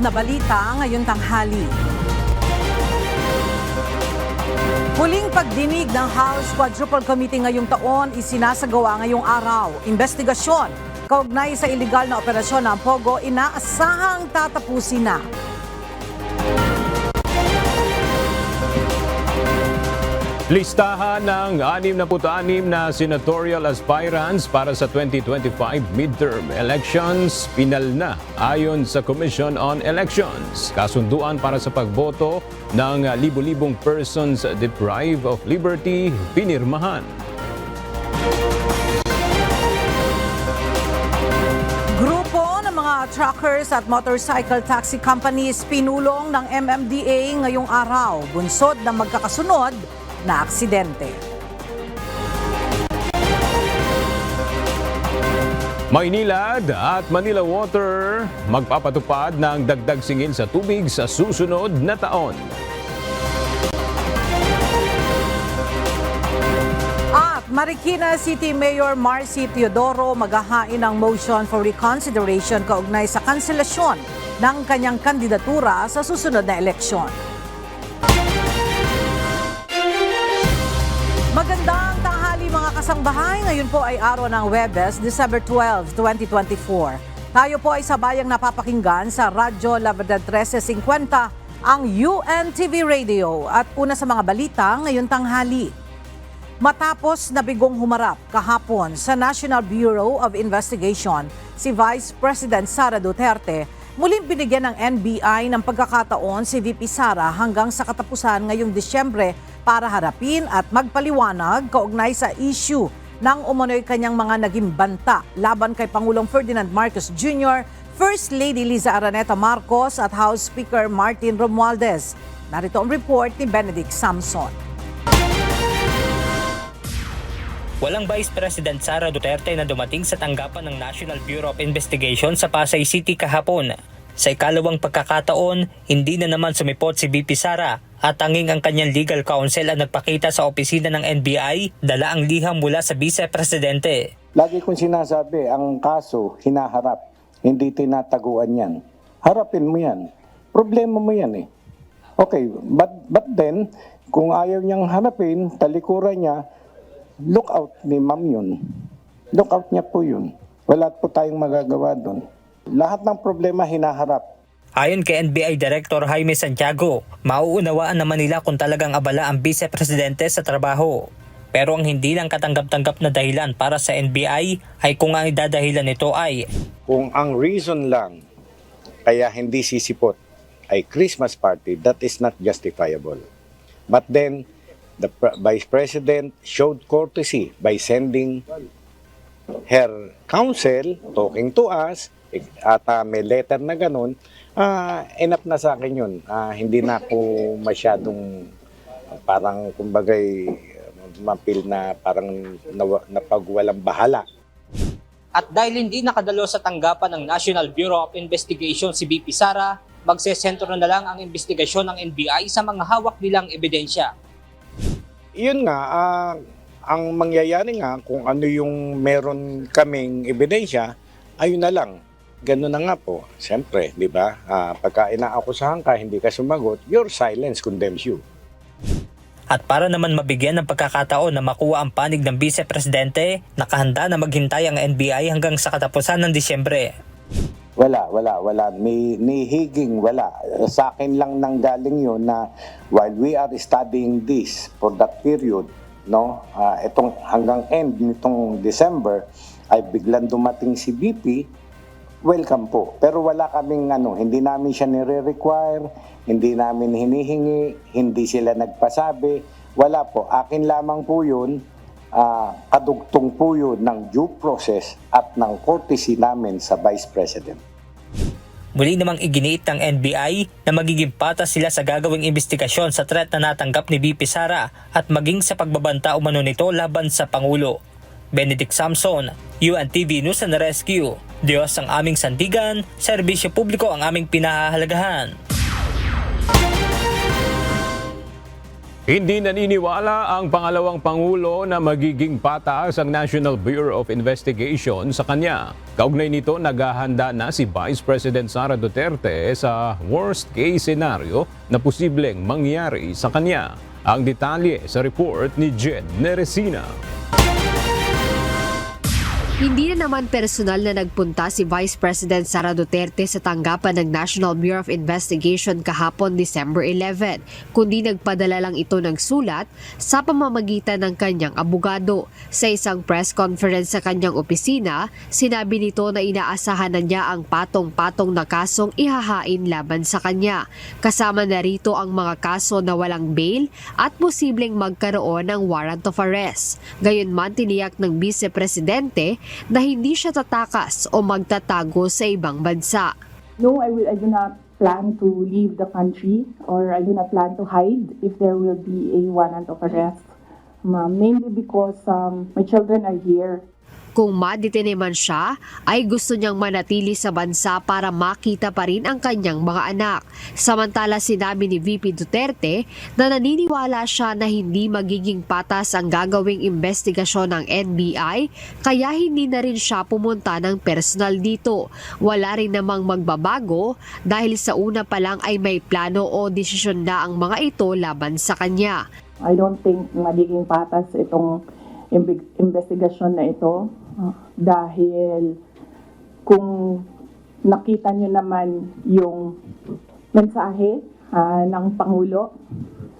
na balita ngayong tanghali. Huling pagdinig ng House Quadruple Committee ngayong taon isinasagawa ngayong araw. Investigasyon kaugnay sa iligal na operasyon ng Pogo inaasahang tatapusin na. Listahan ng 66 na senatorial aspirants para sa 2025 midterm elections pinal na ayon sa Commission on Elections. Kasunduan para sa pagboto ng libu-libong persons deprived of liberty pinirmahan. Grupo ng mga truckers at motorcycle taxi companies pinulong ng MMDA ngayong araw, bunsod ng magkakasunod na aksidente. Maynilad at Manila Water magpapatupad ng dagdag singil sa tubig sa susunod na taon. At Marikina City Mayor Marcy Teodoro maghahain ng motion for reconsideration kaugnay sa kanselasyon ng kanyang kandidatura sa susunod na eleksyon. Magandang tanghali mga kasangbahay. Ngayon po ay araw ng Huwebes, December 12, 2024. Tayo po ay sabayang napapakinggan sa Radyo La Verdad 1350, ang UNTV Radio at una sa mga balita ngayon tanghali. Matapos na bigong humarap kahapon sa National Bureau of Investigation, si Vice President Sara Duterte, muling binigyan ng NBI ng pagkakataon si VP Sara hanggang sa katapusan ngayong Disyembre para harapin at magpaliwanag kaugnay sa issue ng umano'y kanyang mga naging banta laban kay Pangulong Ferdinand Marcos Jr., First Lady Liza Araneta Marcos at House Speaker Martin Romualdez. Narito ang report ni Benedict Samson. Walang Vice President Sara Duterte na dumating sa tanggapan ng National Bureau of Investigation sa Pasay City kahapon. Sa ikalawang pagkakataon, hindi na naman sumipot si VP Sara at tanging ang kanyang legal counsel ang nagpakita sa opisina ng NBI, dala ang liham mula sa Vice Presidente. Lagi kong sinasabi, ang kaso hinaharap, hindi tinataguan yan. Harapin mo yan. Problema mo yan eh. Okay, but then, kung ayaw niyang harapin, talikuran niya, look out ni ma'am yun. Look out niya po yun. Wala po tayong magagawa doon. Lahat ng problema hinaharap. Ayon kay NBI Director Jaime Santiago, mauunawaan naman nila kung talagang abala ang Vice Presidente sa trabaho. Pero ang hindi lang katanggap-tanggap na dahilan para sa NBI ay kung ang idadahilan nito ay Kung ang reason lang kaya hindi sisipot ay Christmas party, that is not justifiable. But then, the Vice President showed courtesy by sending her counsel talking to us at may letter na ganun, enough na sa akin yun. Hindi na ako masyadong parang kumbagay mapil na parang napagwalang bahala. At dahil hindi nakadalo sa tanggapan ng National Bureau of Investigation si VP Sara, magsesentro na lang ang investigasyon ng NBI sa mga hawak nilang ebidensya. Yun nga, ang mangyayari nga kung ano yung meron kaming ebidensya, ayun na lang. Ganun na nga po. Siyempre, di ba? Pagka inaakusahan ka, hindi ka sumagot, your silence condemns you. At para naman mabigyan ng pagkakataon na makuha ang panig ng Vice Presidente, nakahanda na maghintay ang NBI hanggang sa katapusan ng Disyembre. Wala. Ni higing wala. Sa akin lang nang galing yun na while we are studying this for that period, no, itong hanggang end nitong December, ay biglang dumating si VP, welcome po. Pero wala kaming hindi namin siya nire-require, hindi namin hinihingi, hindi sila nagpasabi. Wala po. Akin lamang po yun, kadugtong po yun ng due process at ng courtesy namin sa Vice President. Muli namang iginiit ng NBI na magiging patas sila sa gagawing investigasyon sa threat na natanggap ni VP Sara at maging sa pagbabanta umano nito laban sa Pangulo. Benedict Samson, UNTV News and Rescue. Diyos ang aming sandigan, serbisyo publiko ang aming pinahahalagahan. Hindi naniniwala ang pangalawang Pangulo na magiging pataas ang National Bureau of Investigation sa kanya. Kaugnay nito, naghahanda na si Vice President Sara Duterte sa worst case scenario na posibleng mangyari sa kanya. Ang detalye sa report ni Jed Neresina. Hindi na naman personal na nagpunta si Vice President Sara Duterte sa tanggapan ng National Bureau of Investigation kahapon December 11, kundi nagpadala lang ito ng sulat sa pamamagitan ng kanyang abogado. Sa isang press conference sa kanyang opisina, sinabi nito na inaasahan na niya ang patong-patong na kasong ihahain laban sa kanya. Kasama na rito ang mga kaso na walang bail at posibleng magkaroon ng warrant of arrest. Gayunman, tiniyak ng Vice Presidente na hindi siya tatakas o magtatago sa ibang bansa. No, I do not plan to leave the country, or I do not plan to hide if there will be a warrant of arrest. Mainly because my children are here. Kung madetine man siya, ay gusto niyang manatili sa bansa para makita pa rin ang kanyang mga anak. Samantala, sinabi ni VP Duterte na naniniwala siya na hindi magiging patas ang gagawing investigasyon ng NBI, kaya hindi na rin siya pumunta ng personal dito. Wala rin namang magbabago dahil sa una pa lang ay may plano o desisyon na ang mga ito laban sa kanya. I don't think magiging patas itong investigasyon na ito. Dahil kung nakita nyo naman yung mensahe ng Pangulo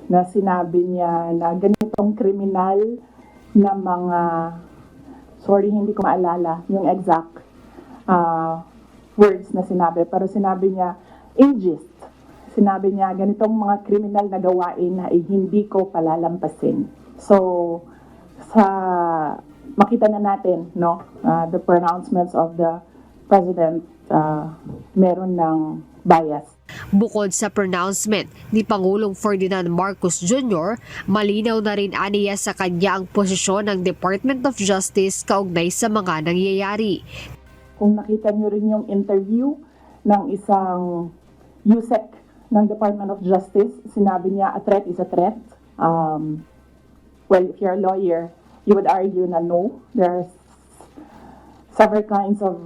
na sinabi niya na ganitong kriminal na mga, sorry hindi ko maalala yung exact words na sinabi, pero sinabi niya ageist. Sinabi niya ganitong mga kriminal na gawain na hindi ko palalampasin. So sa makita na natin, no, the pronouncements of the President, meron ng bias. Bukod sa pronouncement ni Pangulong Ferdinand Marcos Jr., malinaw na rin aniya sa kanya ang posisyon ng Department of Justice kaugnay sa mga nangyayari. Kung nakita niyo rin yung interview ng isang USEC ng Department of Justice, sinabi niya a threat is a threat. Well, if you're a lawyer, you would argue na no, there's several kinds of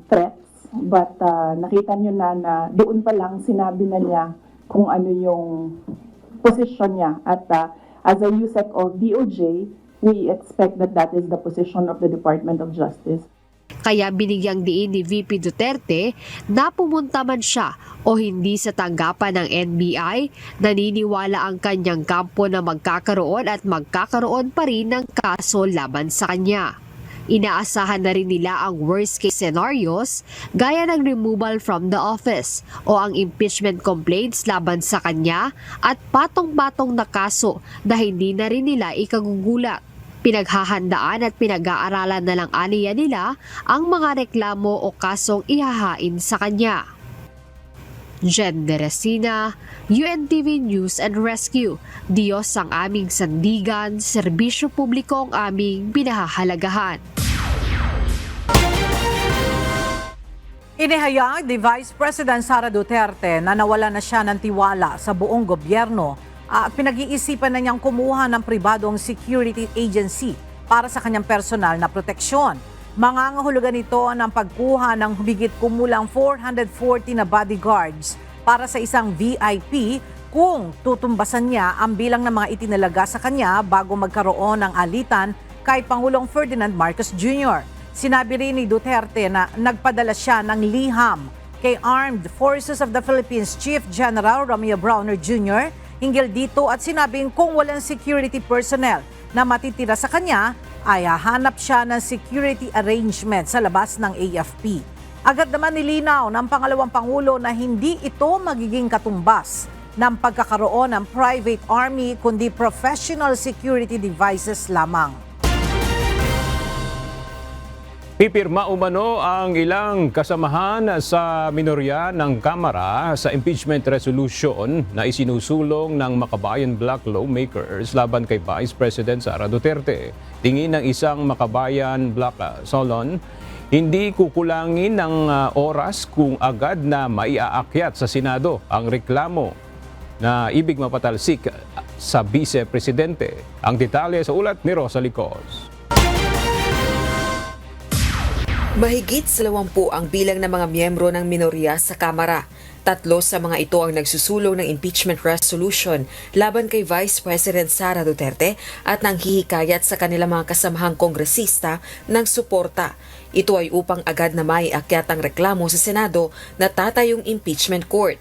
threats, but nakita nyo na doon pa lang sinabi na niya kung ano yung position niya. At as a USEC of DOJ, we expect that that is the position of the Department of Justice. Kaya binigyang diin ni VP Duterte na pumunta man siya o hindi sa tanggapan ng NBI, naniniwala ang kanyang kampo na magkakaroon at magkakaroon pa rin ng kaso laban sa kanya. Inaasahan na rin nila ang worst case scenarios gaya ng removal from the office o ang impeachment complaints laban sa kanya at patong-patong na kaso na hindi na rin nila ikagugulat. Pinaghahandaan at pinag-aaralan na lang aniya nila ang mga reklamo o kasong ihahain sa kanya. Jen Neresina, UNTV News and Rescue. Diyos ang aming sandigan, serbisyo publiko ang aming pinahahalagahan. Inihayag ni Vice President Sara Duterte na nawala na siya ng tiwala sa buong gobyerno at pinag-iisipan na niyang kumuha ng pribadong security agency para sa kanyang personal na proteksyon. Mangangahulugan ito ng pagkuha ng higit kumulang 440 na bodyguards para sa isang VIP kung tutumbasan niya ang bilang ng mga itinalaga sa kanya bago magkaroon ng alitan kay Pangulong Ferdinand Marcos Jr. Sinabi rin ni Duterte na nagpadala siya ng liham kay Armed Forces of the Philippines Chief General Romeo Browner Jr. hinggil dito at sinabing kung walang security personnel na matitira sa kanya, ay hahanap siya ng security arrangement sa labas ng AFP. Agad naman nilinaw ng pangalawang Pangulo na hindi ito magiging katumbas ng pagkakaroon ng private army kundi professional security devices lamang. Pipirma umano ang ilang kasamahan sa minorya ng Kamara sa impeachment resolution na isinusulong ng Makabayan Black lawmakers laban kay Vice President Sara Duterte. Tingin ng isang Makabayan Black Solon, hindi kukulangin ng oras kung agad na maiaakyat sa Senado ang reklamo na ibig mapatalsik sa Vice-Presidente. Ang detalye sa ulat ni Rosa Licos. Mahigit 20 ang bilang ng mga miyembro ng minorya sa Kamara. 3 sa mga ito ang nagsusulong ng impeachment resolution laban kay Vice President Sara Duterte at nang hihikayat sa kanilang mga kasamahang kongresista ng suporta. Ito ay upang agad na maiakyat ang reklamo sa Senado na tatayong impeachment court.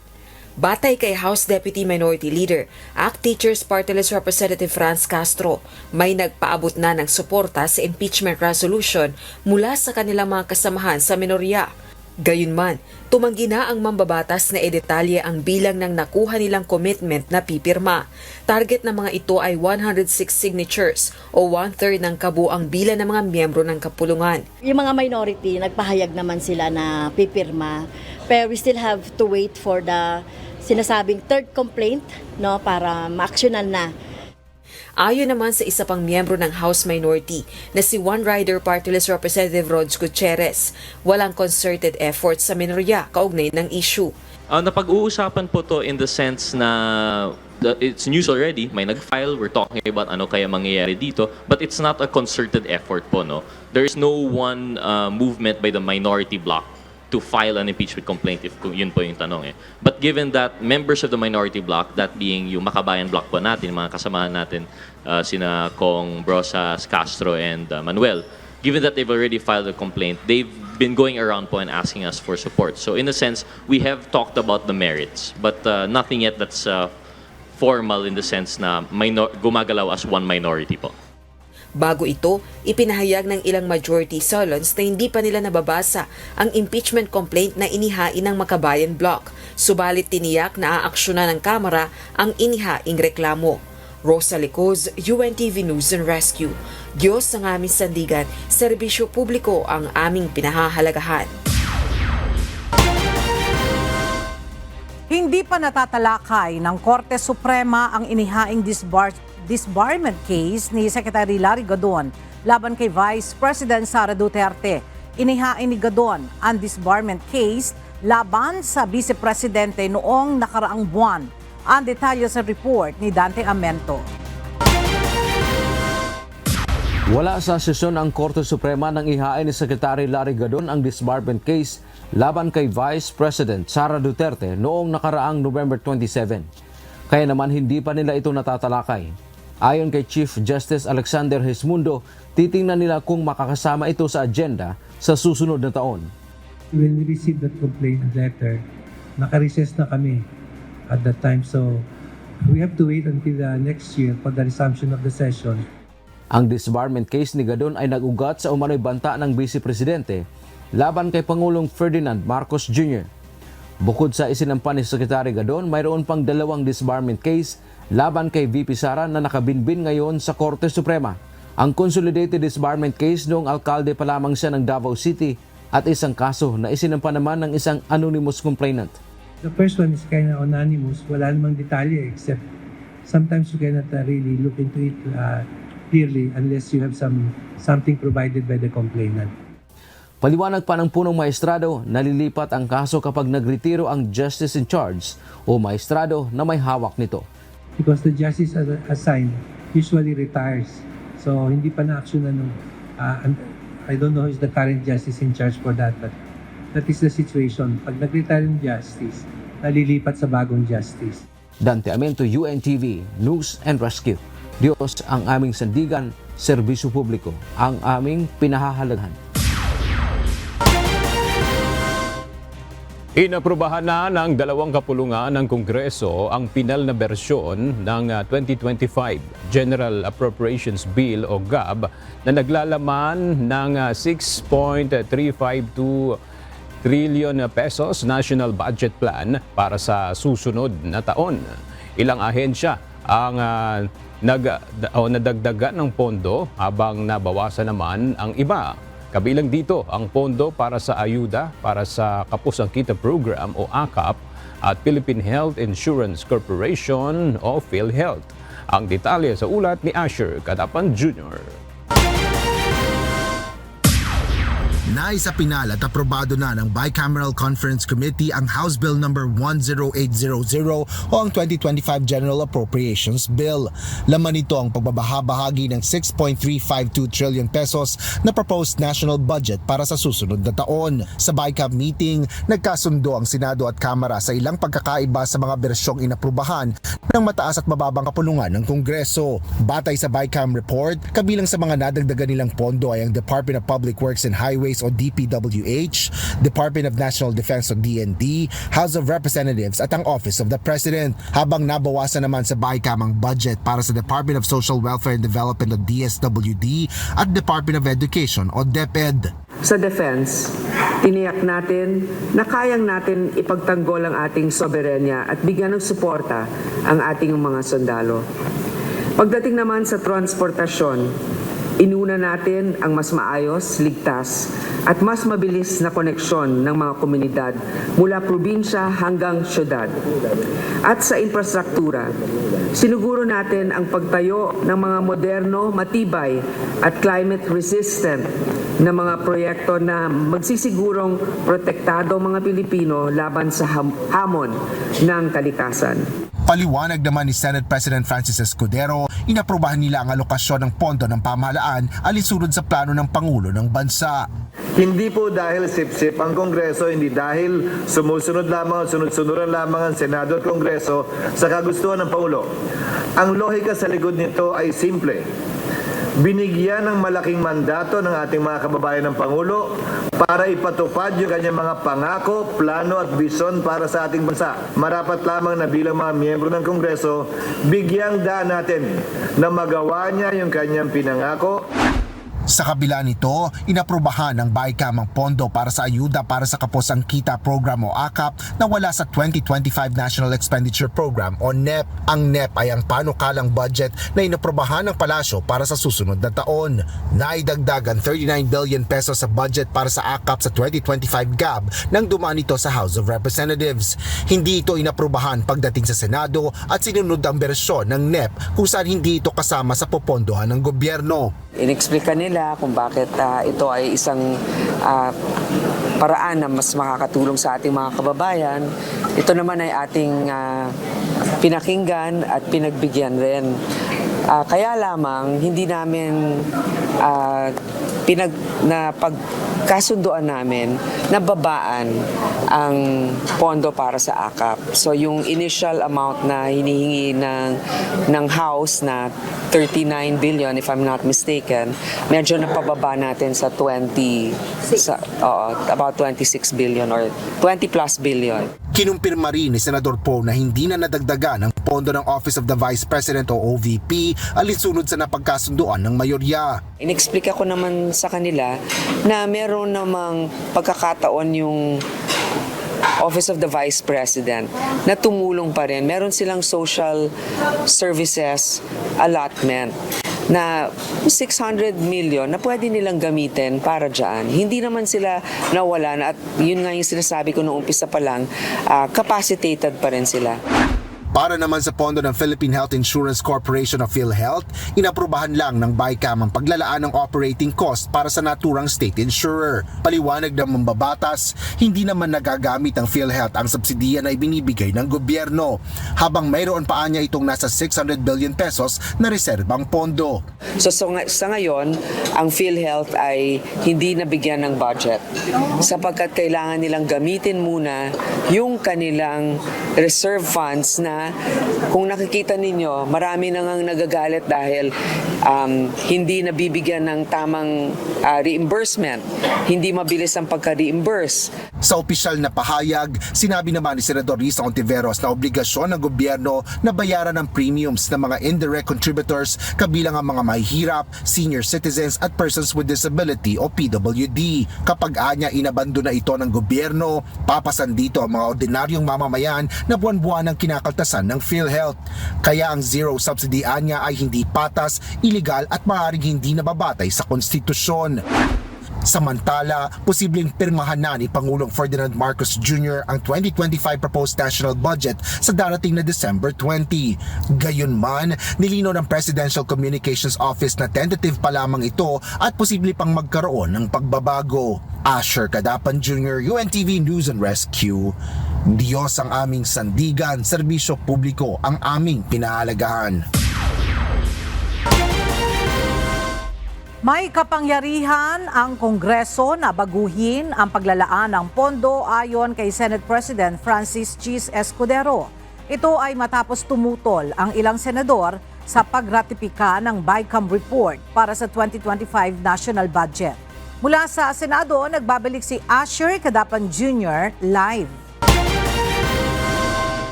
Batay kay House Deputy Minority Leader, ACT Teachers Party List Representative Franz Castro, may nagpaabot na ng suporta sa impeachment resolution mula sa kanilang mga kasamahan sa minorya. Gayunman, tumanggi na ang mambabatas na idetalye ang bilang ng nakuha nilang commitment na pipirma. Target ng mga ito ay 106 signatures o 1/3 ng kabuang bilang ng mga miyembro ng kapulungan. Yung mga minority, nagpahayag naman sila na pipirma. Pero we still have to wait for the sinasabing third complaint, no, para ma-actionan na. Ayon naman sa isa pang miyembro ng House Minority na si One Rider Party List Representative Rods Gutierrez, walang concerted effort sa minorya kaugnay ng issue. Napag-uusapan po to in the sense na it's news already, may nag-file, we're talking about ano kaya mangyayari dito, but it's not a concerted effort po, no? There is no one movement by the minority bloc to file an impeachment complaint if yun po yung tanong eh. But given that members of the minority bloc, that being yung Makabayan bloc po natin, mga kasamahan natin, sina Kong Brosas, Castro, and Manuel, given that they've already filed a complaint, they've been going around po and asking us for support. So in a sense, we have talked about the merits, but nothing yet that's formal in the sense na gumagalaw as one minority po. Bago ito, ipinahayag ng ilang majority solons na hindi pa nila nababasa ang impeachment complaint na inihain ng Makabayan Bloc. Subalit tiniyak na aaksyonan ng Kamara ang inihaing reklamo. Rosa Licos, UNTV News and Rescue. Diyos ang aming sandigan, serbisyo publiko ang aming pinahahalagahan. Hindi pa natatalakay ng Korte Suprema ang inihaing disbarment case ni Secretary Larry Gadon laban kay Vice President Sara Duterte. Inihain ni Gadon ang disbarment case laban sa Vice Presidente noong nakaraang buwan. Ang detalye sa report ni Dante Amento. Wala sa sesyon ang Korte Suprema nang ihain ni Secretary Larry Gadon ang disbarment case laban kay Vice President Sara Duterte noong nakaraang November 27. Kaya naman hindi pa nila ito natatalakay. Ayon kay Chief Justice Alexander Hismundo, titingnan nila kung makakasama ito sa agenda sa susunod na taon. When we received that complaint letter, naka-recess na kami at that time. So we have to wait until next year for the resumption of the session. Ang disbarment case ni Gadon ay nag-ugat sa umano'y banta ng Vice Presidente laban kay Pangulong Ferdinand Marcos Jr. Bukod sa isinampan ni Secretary Gadon, mayroon pang 2 disbarment case laban kay VP Sara na nakabinbin ngayon sa Korte Suprema. Ang consolidated disbarment case noong alkalde pa lamang siya ng Davao City at isang kaso na isinampan naman ng isang anonymous complainant. The first one is kind of anonymous. Wala namang detalye except sometimes you cannot really look into it clearly unless you have something provided by the complainant. Paliwanag pa ng punong maestrado, nalilipat ang kaso kapag nagretiro ang justice in charge o maestrado na may hawak nito. Because the justice assigned usually retires. So hindi pa na-action I don't know who is the current justice in charge for that, but that is the situation. Pag nag-retire yung justice, nalilipat sa bagong justice. Dante Amento, UNTV, News and Rescue. Diyos ang aming sandigan, serbisyo publiko, ang aming pinahahalagahan. Inaprubahan na ng 2 kapulungan ng Kongreso ang pinal na bersyon ng 2025 General Appropriations Bill o GAB na naglalaman ng 6.352 trillion pesos National Budget Plan para sa susunod na taon. Ilang ahensya ang nadagdagan ng pondo habang nabawasan naman ang iba. Kabilang dito ang pondo para sa ayuda para sa Kapusang Kita Program o AKAP at Philippine Health Insurance Corporation o PhilHealth. Ang detalye sa ulat ni Asher Kadapan Jr. Naisapinal at aprobado na ng Bicameral Conference Committee ang House Bill number 10800 o ang 2025 General Appropriations Bill. Laman nito ang pagbabahabahagi ng 6.352 trillion pesos na proposed national budget para sa susunod na taon. Sa Bicam meeting, nagkasundo ang Senado at Kamara sa ilang pagkakaiba sa mga bersyong inaprubahan ng mataas at mababang kapulungan ng Kongreso. Batay sa Bicam report, kabilang sa mga nadagdagan nilang pondo ay ang Department of Public Works and Highways o DPWH, Department of National Defense o DND, House of Representatives at ang Office of the President. Habang nabawasan naman sa Bicam ang budget para sa Department of Social Welfare and Development o DSWD at Department of Education o DepEd. Sa defense, tiniyak natin na kayang natin ipagtanggol ang ating soberenya at bigyan ng suporta ang ating mga sundalo. Pagdating naman sa transportasyon, inuna natin ang mas maayos, ligtas at mas mabilis na koneksyon ng mga komunidad mula probinsya hanggang syudad. At sa infrastruktura, sinuguro natin ang pagtayo ng mga moderno, matibay at climate-resistant na mga proyekto na magsisigurong protektado ang mga Pilipino laban sa hamon ng kalikasan. Paliwanag naman ni Senate President Francis Escudero, inaprubahan nila ang alokasyon ng pondo ng pamahalaan alinsunod sa plano ng Pangulo ng bansa. Hindi po dahil sip-sip ang Kongreso, hindi dahil sumusunod lamang at sunod-sunuran lamang ang Senado at Kongreso sa kagustuhan ng Pangulo. Ang lohika sa likod nito ay simple. Binigyan ng malaking mandato ng ating mga kababayan ng Pangulo para ipatupad yung kanyang mga pangako, plano at bisyon para sa ating bansa. Marapat lamang na bilang mga miyembro ng Kongreso, bigyang daan natin na magawa niya yung kanyang pinangako. Sa kabila nito, inaprubahan ng Bicam ang pondo para sa ayuda para sa Kapos ang Kita Program o AKAP na wala sa 2025 National Expenditure Program o NEP. Ang NEP ay ang panukalang budget na inaprubahan ng palasyo para sa susunod na taon. Naidagdagan 39 billion pesos sa budget para sa AKAP sa 2025 GAB nang dumaan ito sa House of Representatives. Hindi ito inaprubahan pagdating sa Senado at sinunod ang bersyon ng NEP kung saan hindi ito kasama sa popondohan ng gobyerno. Inexplika nila kung bakit ito ay isang paraan na mas makakatulong sa ating mga kababayan. Ito naman ay ating pinakinggan at pinagbigyan rin. Kaya lamang hindi namin pagkasunduan namin na babaan ang pondo para sa AKAP. So yung initial amount na hinihingi ng House na 39 billion if I'm not mistaken, medyo napababa natin sa about 26 billion or 20 plus billion. Kinumpirma rin ni Senador Poe na hindi na nadagdagan ang pondo ng Office of the Vice President o OVP alinsunod sa napagkasunduan ng mayorya. Inexplika ko naman sa kanila na meron namang pagkakataon yung Office of the Vice President na tumulong pa rin. Meron silang social services allotment na 600 million na pwede nilang gamitin para dyan. Hindi naman sila nawalan at yun nga yung sinasabi ko noong umpisa pa lang, capacitated pa rin sila. Para naman sa pondo ng Philippine Health Insurance Corporation of PhilHealth, inaprubahan lang ng Bicam ang paglalaan ng operating cost para sa naturang state insurer. Paliwanag ng mambabatas, hindi naman nagagamit ang PhilHealth ang subsidiya na ibinibigay ng gobyerno, habang mayroon pa niya itong nasa 600 billion pesos na reserbang pondo. So sa ngayon, ang PhilHealth ay hindi nabigyan ng budget sapagkat kailangan nilang gamitin muna yung kanilang reserve funds na kung nakikita ninyo, marami nang nagagalit dahil hindi nabibigyan ng tamang reimbursement. Hindi mabilis ang pagka-reimburse. Sa opisyal na pahayag, sinabi naman ni Senador Risa Ontiveros na obligasyon ng gobyerno na bayaran ng premiums ng mga indirect contributors kabilang ang mga mahihirap, senior citizens at persons with disability o PWD. Kapag anya inabando na ito ng gobyerno, papasan dito ang mga ordinaryong mamamayan na buwan-buwan ang kinakaltasan ng PhilHealth. Kaya ang zero subsidy anya ay hindi patas, iligal at maaaring hindi nababatay sa konstitusyon. Samantala, posibleng pirmahan na ni Pangulong Ferdinand Marcos Jr. ang 2025 proposed national budget sa darating na December 20. Gayunman, nilinaw ng Presidential Communications Office na tentative pa lamang ito at posible pang magkaroon ng pagbabago. Asher Cadapan Jr., UNTV News and Rescue. Diyos ang aming sandigan, serbisyo publiko ang aming pinahalagahan. May kapangyarihan ang Kongreso na baguhin ang paglalaan ng pondo ayon kay Senate President Francis Cheese Escudero. Ito ay matapos tumutol ang ilang senador sa pagratipika ng BICAM report para sa 2025 national budget. Mula sa Senado, nagbabalik si Asher Cadapan Jr. live.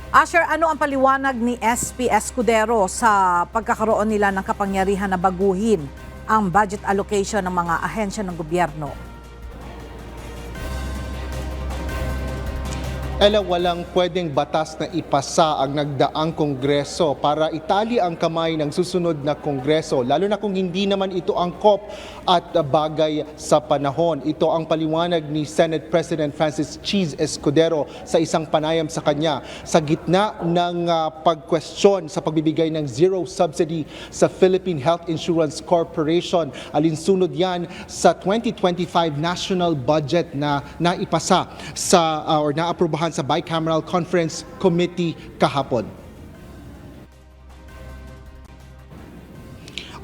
Asher, ano ang paliwanag ni SP Escudero sa pagkakaroon nila ng kapangyarihan na baguhin ang budget allocation ng mga ahensya ng gobyerno? Walang pwedeng batas na ipasa ang nagdaang Kongreso para itali ang kamay ng susunod na Kongreso, lalo na kung hindi naman ito angkop at bagay sa panahon. Ito ang paliwanag ni Senate President Francis Cheese Escudero sa isang panayam sa kanya sa gitna ng pagkwestiyon sa pagbibigay ng zero subsidy sa Philippine Health Insurance Corporation. Alinsunod yan sa 2025 national budget na naipasa or naaprubahan sa Bicameral Conference Committee kahapon.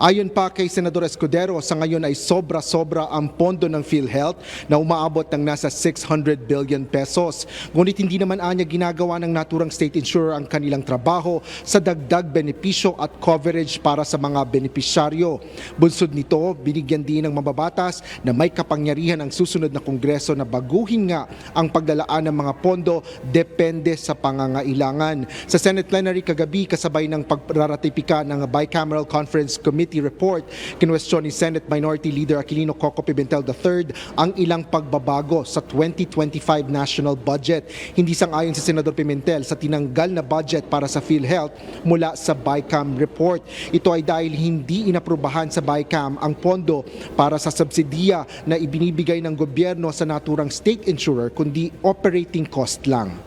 Ayon pa kay Senador Escudero, sa ngayon ay sobra-sobra ang pondo ng PhilHealth na umaabot ng nasa 600 billion pesos. Ngunit hindi naman anya ginagawa ng naturang state insurer ang kanilang trabaho sa dagdag benepisyo at coverage para sa mga benepisyaryo. Bunsod nito, binigyan din ng mababatas na may kapangyarihan ang susunod na Kongreso na baguhin nga ang paglalaan ng mga pondo depende sa pangangailangan. Sa Senate plenary kagabi, kasabay ng pagraratipika ng Bicameral Conference Committee report, kinwestiyon ni Senate Minority Leader Aquilino Coco Pimentel III ang ilang pagbabago sa 2025 national budget. Hindi sang-ayon si Senador Pimentel sa tinanggal na budget para sa PhilHealth mula sa BICAM report. Ito ay dahil hindi inaprubahan sa BICAM ang pondo para sa subsidiya na ibinibigay ng gobyerno sa naturang state insurer, kundi operating cost lang.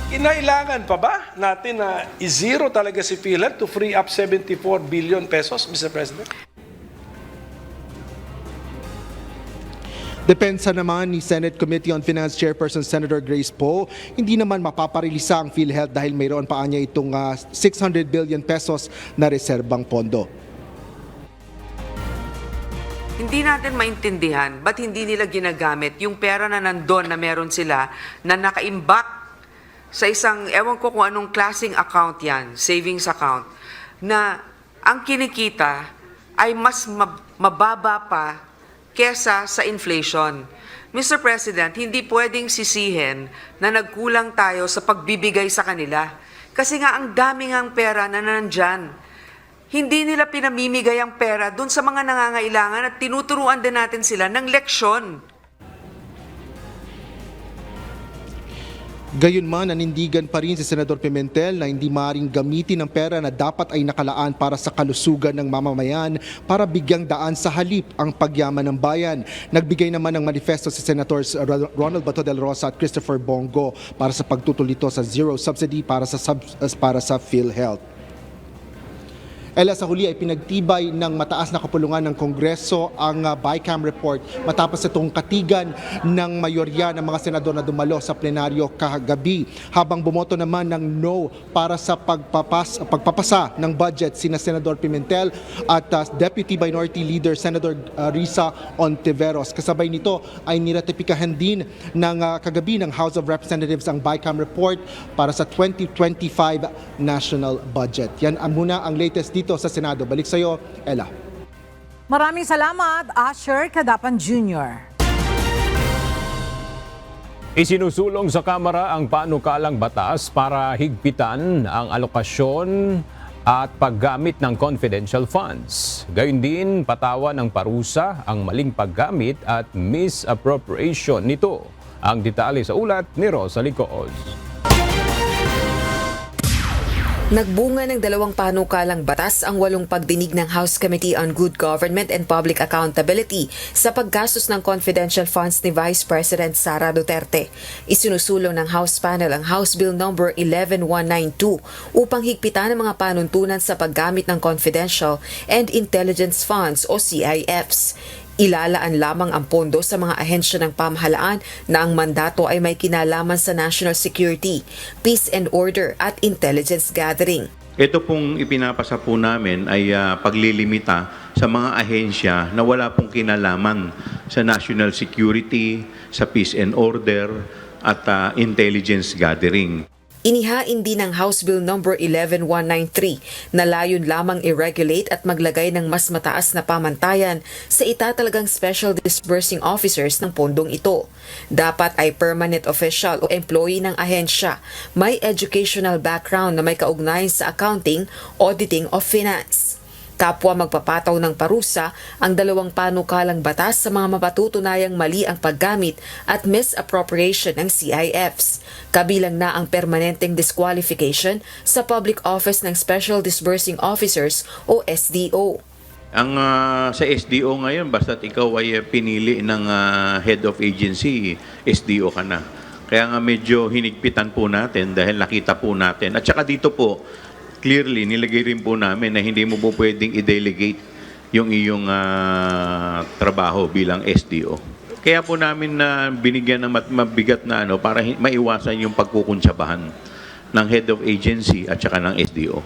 Kinailangan pa ba natin na i-zero talaga si PhilHealth to free up 74 billion pesos, Mr. President? Depensa naman ni Senate Committee on Finance Chairperson Senator Grace Poe, hindi naman mapaparilisa ang PhilHealth dahil mayroon pa niya itong 600 billion pesos na reserbang pondo. Hindi natin maintindihan ba't hindi nila ginagamit yung pera na nandun na meron sila na nakaimbak sa isang, ewan ko kung anong klaseng account yan, savings account, na ang kinikita ay mas mababa pa kesa sa inflation. Mr. President, hindi pwedeng sisihin na nagkulang tayo sa pagbibigay sa kanila. Kasi nga ang daming ang pera na nandyan. Hindi nila pinamimigay ang pera dun sa mga nangangailangan at tinuturuan din natin sila ng leksyon. Gayunman, nanindigan pa rin si Senador Pimentel na hindi maaaring gamitin ang pera na dapat ay nakalaan para sa kalusugan ng mamamayan para bigyang daan sa halip ang pagyaman ng bayan. Nagbigay naman ng manifesto si Senators Ronald Bato del Rosa at Christopher Bongo para sa pagtutol nito sa zero subsidy para sa PhilHealth. Sa huli ay pinagtibay ng mataas na kapulungan ng Kongreso ang BICAM report matapos itong katigan ng mayorya ng mga senador na dumalo sa plenaryo kagabi. Habang bumoto naman ng no para sa pagpapasa ng budget sina Senador Pimentel at Deputy Minority Leader Senator Risa Ontiveros. Kasabay nito ay niratipikahan din ng kagabi ng House of Representatives ang BICAM report para sa 2025 national budget. Yan muna ang latest dito sa Senado. Balik sa iyo, Ella. Maraming salamat, Asher Cadapan Jr. Isinusulong sa Kamara ang panukalang batas para higpitan ang alokasyon at paggamit ng confidential funds. Gayun din, patawan ng parusa ang maling paggamit at misappropriation nito. Ang detalye sa ulat ni Rosalie Coos. Nagbunga ng 2 panukalang batas ang 8 pagdinig ng House Committee on Good Government and Public Accountability sa paggastos ng confidential funds ni Vice President Sara Duterte. Isinusulong ng House panel ang House Bill number 11192 upang higpitan ang mga panuntunan sa paggamit ng confidential and intelligence funds o CIFs. Ilalaan lamang ang pondo sa mga ahensya ng pamahalaan na ang mandato ay may kinalaman sa national security, peace and order at intelligence gathering. Ito pong ipinapasa po namin ay paglilimita sa mga ahensya na wala pong kinalaman sa national security, sa peace and order at intelligence gathering. Inihain din ng House Bill number 11193 na layon lamang i-regulate at maglagay ng mas mataas na pamantayan sa itatalagang special disbursing officers ng pondong ito. Dapat ay permanent official o employee ng ahensya, may educational background na may kaugnayan sa accounting, auditing o finance. Kapwa magpapataw ng parusa ang 2 panukalang batas sa mga mapatutunayang mali ang paggamit at misappropriation ng CIFs. Kabilang na ang permanenteng disqualification sa public office ng Special Disbursing Officers o SDO. Ang sa SDO ngayon, basta't ikaw ay pinili ng head of agency, SDO ka na. Kaya nga medyo hinigpitan po natin dahil nakita po natin. At saka dito po, clearly, nilagay rin po namin na hindi mo po pwedeng i-delegate yung iyong trabaho bilang SDO. Kaya po namin na binigyan ng mabigat na para maiwasan yung pagkukuntsabahan ng head of agency at saka ng SDO.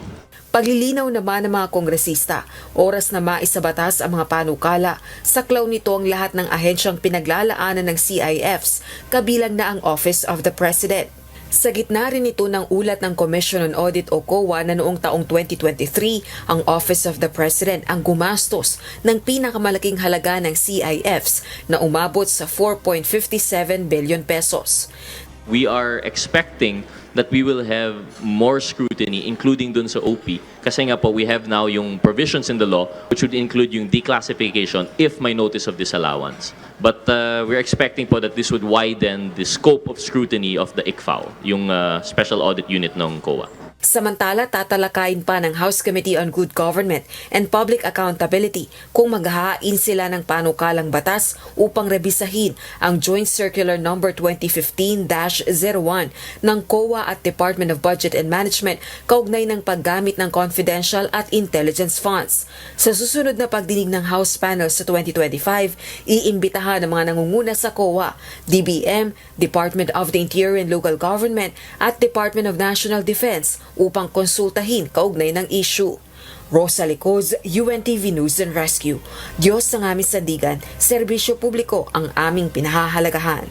Paglilinaw naman ng mga kongresista, oras na maisabatas ang mga panukala. Saklaw nito ang lahat ng ahensyang pinaglalaanan ng CIFs, kabilang na ang Office of the President. Sa gitna rin ito ng ulat ng Commission on Audit o COA na noong taong 2023, ang Office of the President ang gumastos ng pinakamalaking halaga ng CIFs na umabot sa 4.57 billion pesos. We are expecting that we will have more scrutiny, including dun sa OP. Kasi nga po, we have now yung provisions in the law which would include yung declassification if may notice of disallowance. But we're expecting po that this would widen the scope of scrutiny of the ICFAO, yung Special Audit Unit ng COA. Samantala, tatalakayin pa ng House Committee on Good Government and Public Accountability kung maghahain sila ng panukalang batas upang rebisahin ang Joint Circular No. 2015-01 ng COA at Department of Budget and Management kaugnay ng paggamit ng confidential at intelligence funds. Sa susunod na pagdinig ng House panel sa 2025, iimbitahan ang mga nangunguna sa COA, DBM, Department of the Interior and Local Government at Department of National Defense upang konsultahin kaugnay ng issue. Rosa Licoz, UNTV News and Rescue. Diyos ang aming sandigan, serbisyo publiko ang aming pinahahalagahan.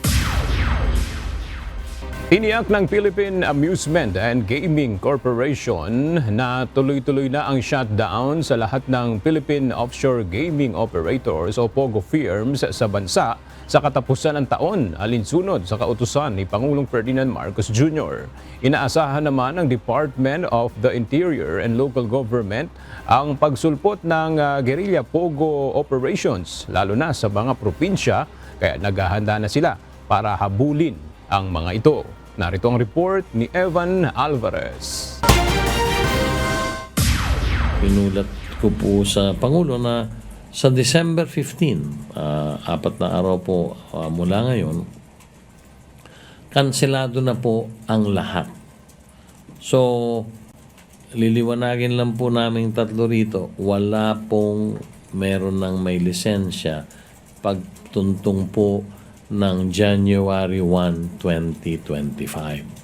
Tiniyak ng Philippine Amusement and Gaming Corporation na tuloy-tuloy na ang shutdown sa lahat ng Philippine Offshore Gaming Operators o POGO firms sa bansa sa katapusan ng taon, alinsunod sa kautusan ni Pangulong Ferdinand Marcos Jr. Inaasahan naman ng Department of the Interior and Local Government ang pagsulpot ng guerrilla POGO operations, lalo na sa mga probinsya, kaya naghahanda na sila para habulin ang mga ito. Narito ang report ni Evan Alvarez. Pinulat ko po sa Pangulo na sa December 15, 4 na araw po mula ngayon, kanselado na po ang lahat. So, liliwanagin lang po namin tatlo rito, wala pong meron ng may lisensya pagtuntong po ng January 1, 2025.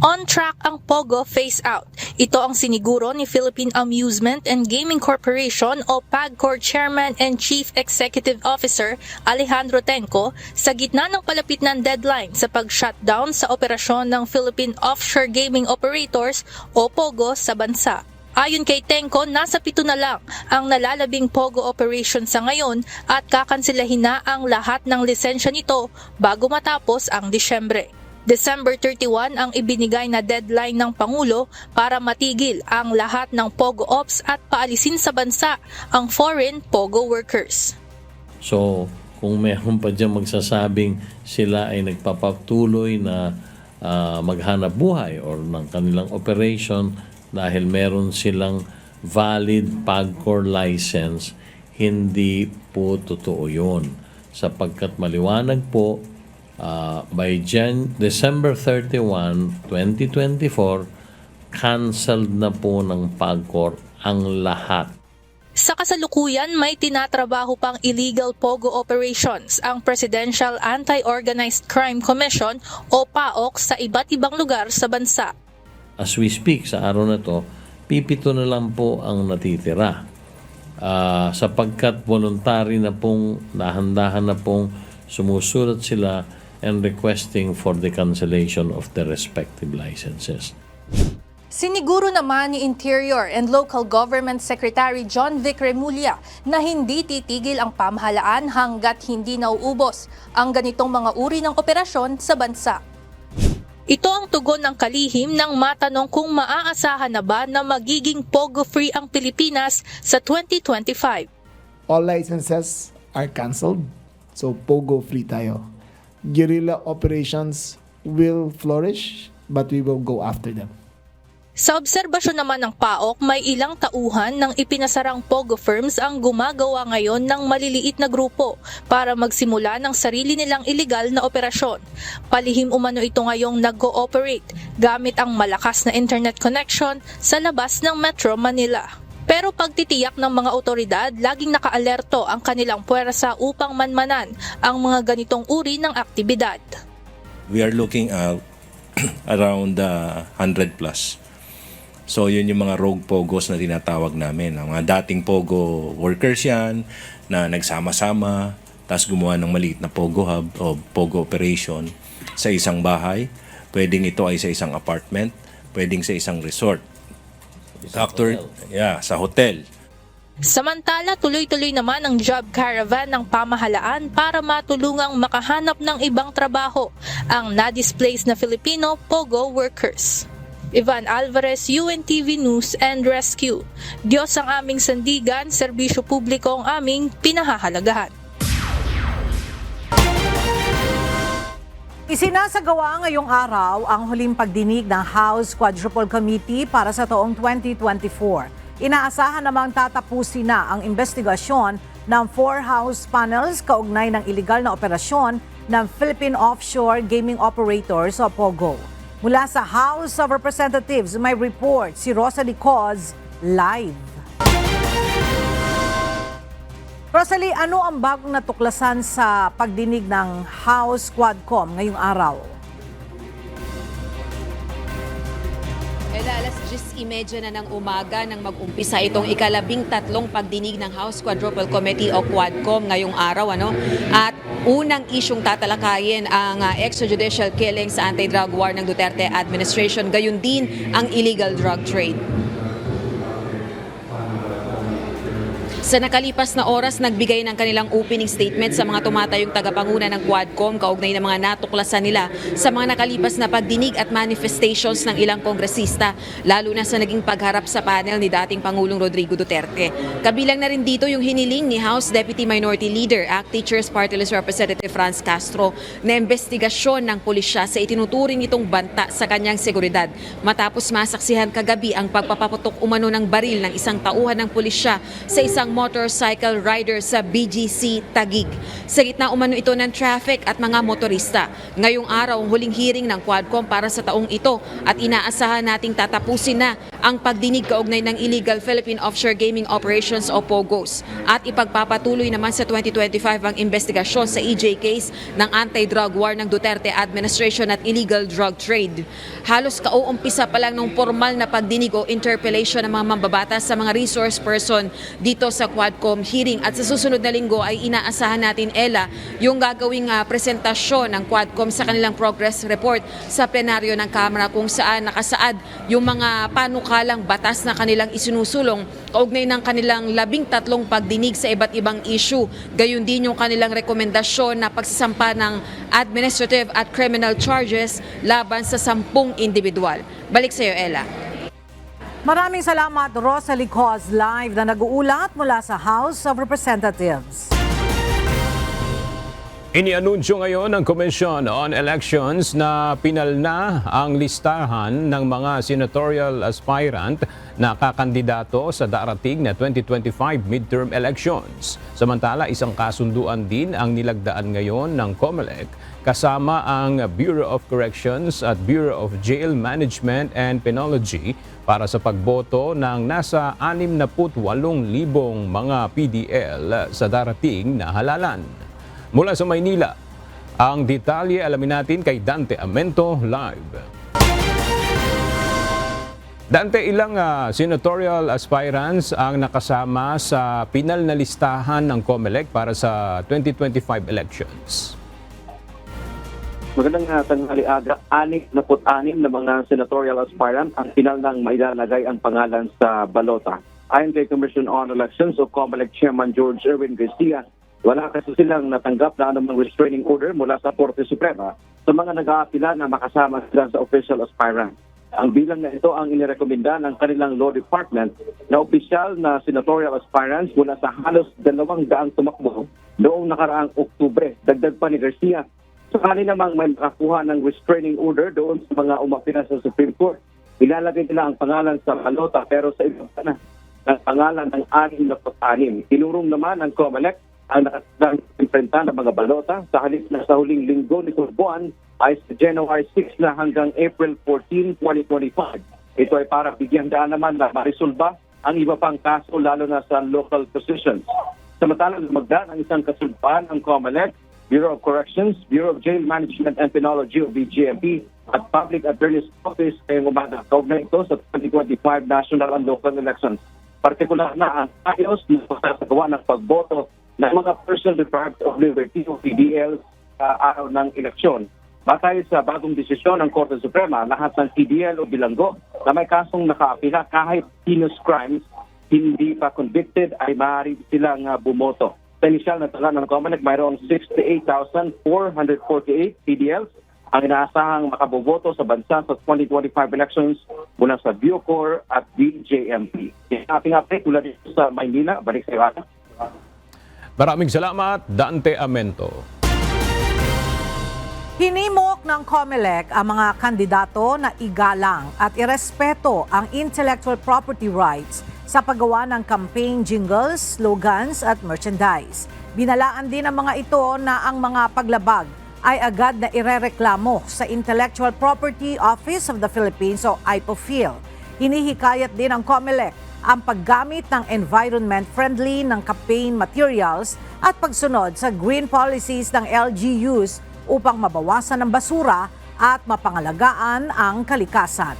On track ang POGO phase-out. Ito ang siniguro ni Philippine Amusement and Gaming Corporation o PAGCOR Chairman and Chief Executive Officer Alejandro Tenco sa gitna ng palapit ng deadline sa pag-shutdown sa operasyon ng Philippine Offshore Gaming Operators o POGO sa bansa. Ayon kay Tenco, nasa 7 na lang ang nalalabing POGO operation sa ngayon at kakansilahin na ang lahat ng lisensya nito bago matapos ang Disyembre. December 31 ang ibinigay na deadline ng Pangulo para matigil ang lahat ng POGO ops at paalisin sa bansa ang foreign POGO workers. So, kung mayroon pa dyan magsasabing sila ay nagpapatuloy na maghanap buhay or ng kanilang operation dahil meron silang valid PAGCOR license, hindi po totoo yun. Sapagkat maliwanag po, by December 31, 2024, canceled na po ng PAGCOR ang lahat. Sa kasalukuyan, may tinatrabaho pang illegal POGO operations ang Presidential Anti-Organized Crime Commission o PAOC sa iba't ibang lugar sa bansa. As we speak, sa araw na to, 7 na lang po ang natitira. Sapagkat voluntary na pong, dahan-dahan na pong sumusulat sila and requesting for the cancellation of their respective licenses. Siniguro naman ni Interior and Local Government Secretary John Vic Remulla na hindi titigil ang pamahalaan hanggat hindi nauubos ang ganitong mga uri ng operasyon sa bansa. Ito ang tugon ng kalihim nang matanong kung maaasahan na ba na magiging POGO-free ang Pilipinas sa 2025. All licenses are canceled, so POGO-free tayo. Guerrilla operations will flourish, but we will go after them. Sa obserbasyon naman ng PAOK, may ilang tauhan ng ipinasarang POGO firms ang gumagawa ngayon ng maliliit na grupo para magsimula ng sarili nilang iligal na operasyon. Palihim umano ito ngayong nag-cooperate gamit ang malakas na internet connection sa labas ng Metro Manila. Pero pagtitiyak ng mga otoridad, laging nakaalerto ang kanilang puwersa upang manmanan ang mga ganitong uri ng aktibidad. We are looking at around 100 plus. So yun yung mga rogue pogos na tinatawag namin. Ang mga dating pogo workers yan na nagsama-sama tapos gumawa ng maliit na pogo hub o pogo operation sa isang bahay. Pwedeng ito ay sa isang apartment, pwedeng sa isang resort. Sa hotel. Samantala, tuloy-tuloy naman ang job caravan ng pamahalaan para matulungang makahanap ng ibang trabaho ang na-displaced na Filipino pogo workers. Ivan Alvarez, UNTV News and Rescue. Diyos ang aming sandigan, serbisyo publiko ang aming pinahahalagahan. Isinasagawa ngayong araw ang huling pagdinig ng House Quadruple Committee para sa taong 2024. Inaasahan namang tatapusin na ang investigasyon ng 4 House panels kaugnay ng iligal na operasyon ng Philippine Offshore Gaming Operators o POGO. Mula sa House of Representatives, may report si Rosalie Coz live. Rosalie, ano ang bagong natuklasan sa pagdinig ng House Quadcom ngayong araw? Alas 10:30 na ng umaga nang mag-umpisa itong ika-13 pagdinig ng House Quadruple Committee o Quadcom ngayong araw. At unang isyong tatalakayin ang extrajudicial killing sa anti-drug war ng Duterte administration, gayon din ang illegal drug trade. Sa nakalipas na oras, nagbigay ng kanilang opening statement sa mga tumatayong tagapanguna ng Quadcom kaugnay ng mga natuklasan nila sa mga nakalipas na pagdinig at manifestations ng ilang kongresista, lalo na sa naging pagharap sa panel ni dating Pangulong Rodrigo Duterte. Kabilang na rin dito yung hiniling ni House Deputy Minority Leader, ACT Teachers Party List Representative Franz Castro, na investigasyon ng pulisya sa itinuturing itong banta sa kanyang seguridad matapos masaksihan kagabi ang pagpapaputok umano ng baril ng isang tauhan ng pulisya sa isang motorcycle rider sa BGC Taguig. Sa gitna umano ito ng traffic at mga motorista. Ngayong araw, ang huling hearing ng Quadcom para sa taong ito at inaasahan nating tatapusin na ang pagdinig kaugnay ng illegal Philippine Offshore Gaming Operations o POGOs. At ipagpapatuloy naman sa 2025 ang investigasyon sa EJ case ng anti-drug war ng Duterte administration at illegal drug trade. Halos kauumpisa pa lang ng formal na pagdinig o interpellation ng mga mambabatas sa mga resource person dito sa Quadcom hearing, at sa susunod na linggo ay inaasahan natin, Ella, yung gagawing presentasyon ng Quadcom sa kanilang progress report sa plenaryo ng Kamara kung saan nakasaad yung mga panukalang batas na kanilang isinusulong kaugnay ng kanilang 13 pagdinig sa iba't ibang issue. Gayon din yung kanilang rekomendasyon na pagsasampa ng administrative at criminal charges laban sa 10 individual. Balik sa iyo, Ella. Maraming salamat, Rosalie Coz, live na nag-uulat mula sa House of Representatives. Inianunsyo ngayon ng Commission on Elections na pinalna ang listahan ng mga senatorial aspirant na kakandidato sa darating na 2025 midterm elections. Samantala, isang kasunduan din ang nilagdaan ngayon ng COMELEC kasama ang Bureau of Corrections at Bureau of Jail Management and Penology para sa pagboto ng nasa 68,000 mga PDL sa darating na halalan. Mula sa Maynila, ang detalye alamin natin kay Dante Amento live. Dante, ilang senatorial aspirants ang nakasama sa pinal na listahan ng COMELEC para sa 2025 elections? Magandang tanghali aga, 66 na mga senatorial aspirant ang pinal ng mailalagay ang pangalan sa balota. Ayon kay Commission on Elections o COMELEC Chairman George Erwin Garcia, wala kasi silang natanggap na anumang restraining order mula sa Korte Suprema sa mga nag-aapila na makasama sila sa official aspirant. Ang bilang na ito ang inirekomenda ng kanilang law department na opisyal na senatorial aspirants mula sa halos 200 tumakbo noong nakaraang Oktubre. Dagdag pa ni Garcia, sakali namang may makakuha ng restraining order doon sa mga umapila sa Supreme Court. Ilalagay nila ang pangalan sa balota pero sa ibang na ng pangalan ng 66. Tinurong naman ng COMELEC ang nakapimprenta ng mga balota sa halip na sa huling linggo nitong buwan ay sa January 6 na hanggang April 14, 2025. Ito ay para bigyan daan naman na marisolba ang iba pang kaso lalo na sa local positions. Samantalang lumagdaan ang isang kasulbaan ng COMELEC, Bureau of Corrections, Bureau of Jail Management and Penology o BJMP at Public Attorney's Office ngayong umaga. Kaugnay ito sa 2025 national and local elections. Partikular na ang ayos na pagsasagawa ng pagboto ng mga person deprived of liberty o PDL sa araw ng eleksyon. Batay sa bagong desisyon ng Korte Suprema, lahat ng PDL o bilanggo na may kasong nakaapila kahit heinous crimes, hindi pa convicted ay maaari silang bumoto. Sa inisyal na tala ng COMELEC, mayroong 68,448 PDLs ang inaasahang makaboboto sa bansa sa 2025 elections mula sa Bucor at BJMP. Ating update mula dito sa Maynila. Balik sa iyo. Maraming salamat, Dante Amento. Hinimok ng COMELEC ang mga kandidato na igalang at irespeto ang intellectual property rights sa paggawa ng campaign jingles, slogans at merchandise. Binalaan din ng mga ito na ang mga paglabag ay agad na irereklamo sa Intellectual Property Office of the Philippines o IPOPHIL. Hinihikayat din ng COMELEC ang paggamit ng environment-friendly ng campaign materials at pagsunod sa green policies ng LGUs upang mabawasan ang basura at mapangalagaan ang kalikasan.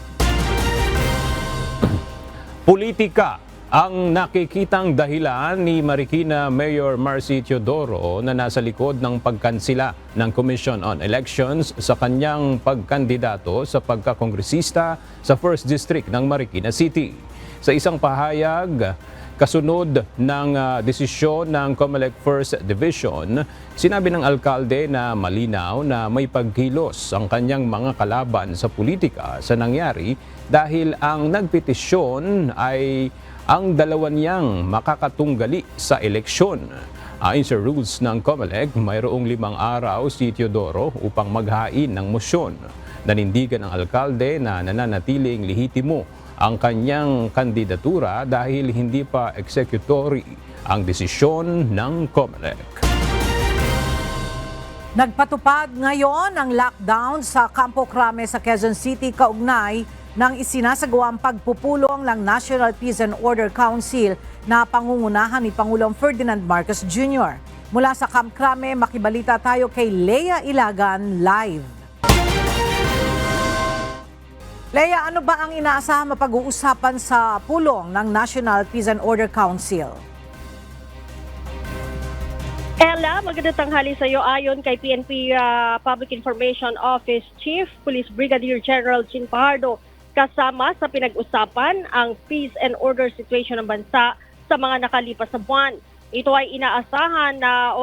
Politika ang nakikitang dahilan ni Marikina Mayor Marcy Teodoro na nasa likod ng pagkansila ng Commission on Elections sa kanyang pagkandidato sa pagkakongresista sa 1st District ng Marikina City. Sa isang pahayag, kasunod ng desisyon ng COMELEC 1st Division, sinabi ng alkalde na malinaw na may pagkilos ang kanyang mga kalaban sa politika sa nangyari dahil ang nagpetisyon ay ang dalawa niyang makakatunggali sa eleksyon. Ayon sa rules ng COMELEC, mayroong 5 araw si Teodoro upang maghain ng mosyon. Nanindigan ng alkalde na nananatiling lehitimo ang kanyang kandidatura dahil hindi pa executory ang desisyon ng COMELEC. Nagpatupad ngayon ang lockdown sa Campo Crame sa Quezon City kaugnay ng isinasagawang pagpupulong ng National Peace and Order Council na pangungunahan ni Pangulong Ferdinand Marcos Jr. Mula sa Camp Crame, makibalita tayo kay Lea Ilagan live. Lea, ano ba ang inaasahang mapag-uusapan sa pulong ng National Peace and Order Council? Ella, magandang tanghali sa iyo. Ayon kay PNP Public Information Office Chief Police Brigadier General Chin Pajardo, kasama sa pinag-usapan ang peace and order situation ng bansa sa mga nakalipas na buwan. Ito ay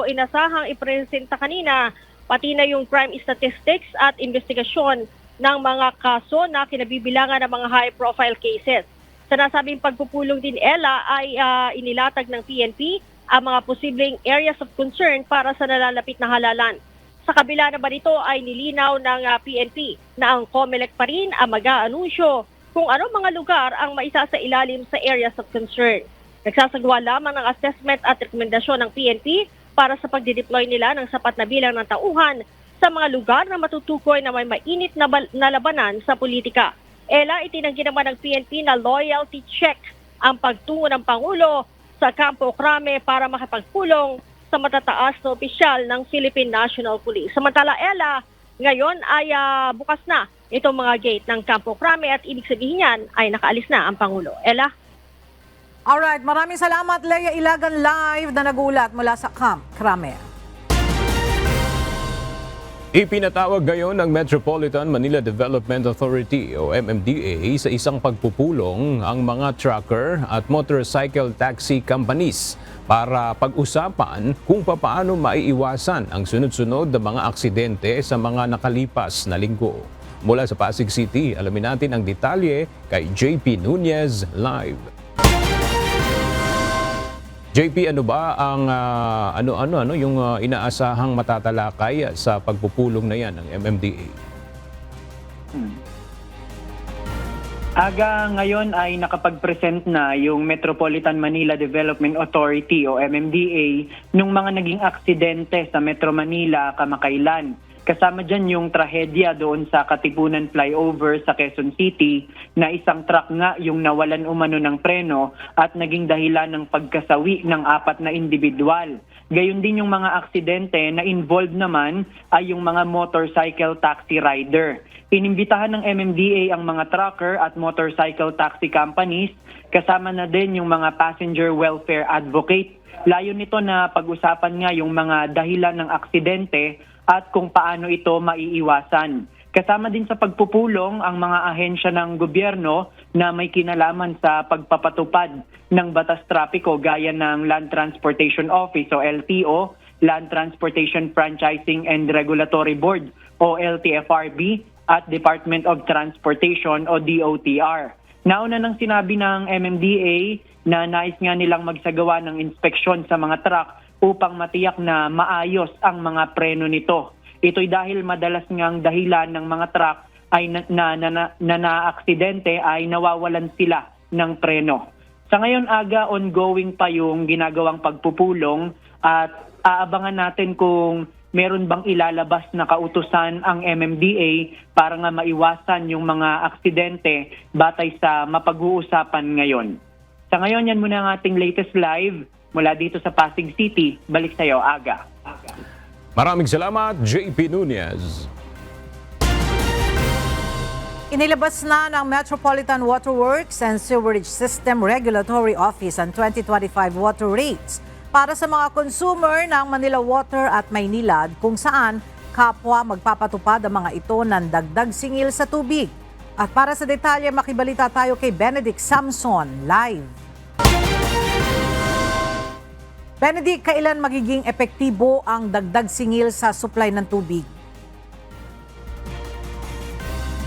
inasahang ipresenta kanina, pati na yung crime statistics at investigasyon ng mga kaso na kinabibilangan ng mga high-profile cases. Sa nasabing pagpupulong din, Ella, ay inilatag ng PNP ang mga posibleng areas of concern para sa nalalapit na halalan. Sa kabila naman ito ay nilinaw ng PNP na ang COMELEC pa rin ang mag-aanunsyo kung ano mga lugar ang maisasailalim sa areas of concern. Nagsasagawa lamang ng assessment at rekomendasyon ng PNP para sa pagdideploy nila ng sapat na bilang ng tauhan sa mga lugar na matutukoy na may mainit na labanan sa politika. Ela, itinanggi naman ng PNP na loyalty check ang pagtungo ng Pangulo sa Campo Crame para makapagpulong sa matataas na opisyal ng Philippine National Police. Samantala, Ella, ngayon ay bukas na itong mga gate ng Campo Crame at ibig sabihin yan ay nakaalis na ang Pangulo. Ella? Alright, maraming salamat Leia Ilagan live na nagulat mula sa Camp Crame. Ipinatawag ngayon ng Metropolitan Manila Development Authority o MMDA sa isang pagpupulong ang mga trucker at motorcycle taxi companies para pag-usapan kung paano maiiwasan ang sunod-sunod na mga aksidente sa mga nakalipas na linggo. Mula sa Pasig City, alamin natin ang detalye kay JP Nunez live. JP, ano ba ang yung inaasahang matatalakay sa pagpupulong na yan ng MMDA? Aga ngayon ay nakapag-present na yung Metropolitan Manila Development Authority o MMDA nung mga naging aksidente sa Metro Manila kamakailan. Kasama dyan yung trahedya doon sa Katipunan Flyover sa Quezon City na isang truck nga yung nawalan umano ng preno at naging dahilan ng pagkasawi ng 4 na individual. Gayon din yung mga aksidente na involved naman ay yung mga motorcycle taxi rider. Inimbitahan ng MMDA ang mga trucker at motorcycle taxi companies, kasama na din yung mga passenger welfare advocate. Layo nito na pag-usapan nga yung mga dahilan ng aksidente at kung paano ito maiiwasan. Kasama din sa pagpupulong ang mga ahensya ng gobyerno na may kinalaman sa pagpapatupad ng batas trapiko gaya ng Land Transportation Office o LTO, Land Transportation Franchising and Regulatory Board o LTFRB at Department of Transportation o DOTR. Nauna nang sinabi ng MMDA na nais nga nilang magsagawa ng inspeksyon sa mga truck upang matiyak na maayos ang mga preno nito. Ito'y dahil madalas ngang dahilan ng mga truck ay na-aksidente ay nawawalan sila ng preno. Sa ngayon aga, ongoing pa yung ginagawang pagpupulong at aabangan natin kung meron bang ilalabas na kautusan ang MMDA para nga maiwasan yung mga aksidente batay sa mapag-uusapan ngayon. Sa ngayon, yan muna ang ating latest live mula dito sa Pasig City. Balik sa iyo, Aga. Maraming salamat, JP Nunez. Inilabas na ng Metropolitan Water Works and Sewerage System Regulatory Office ang 2025 water rates para sa mga consumer ng Manila Water at Maynilad kung saan kapwa magpapatupad ang mga ito ng dagdag singil sa tubig. At para sa detalye, makibalita tayo kay Benedict Samson live. Benedict, kailan magiging epektibo ang dagdag singil sa supply ng tubig?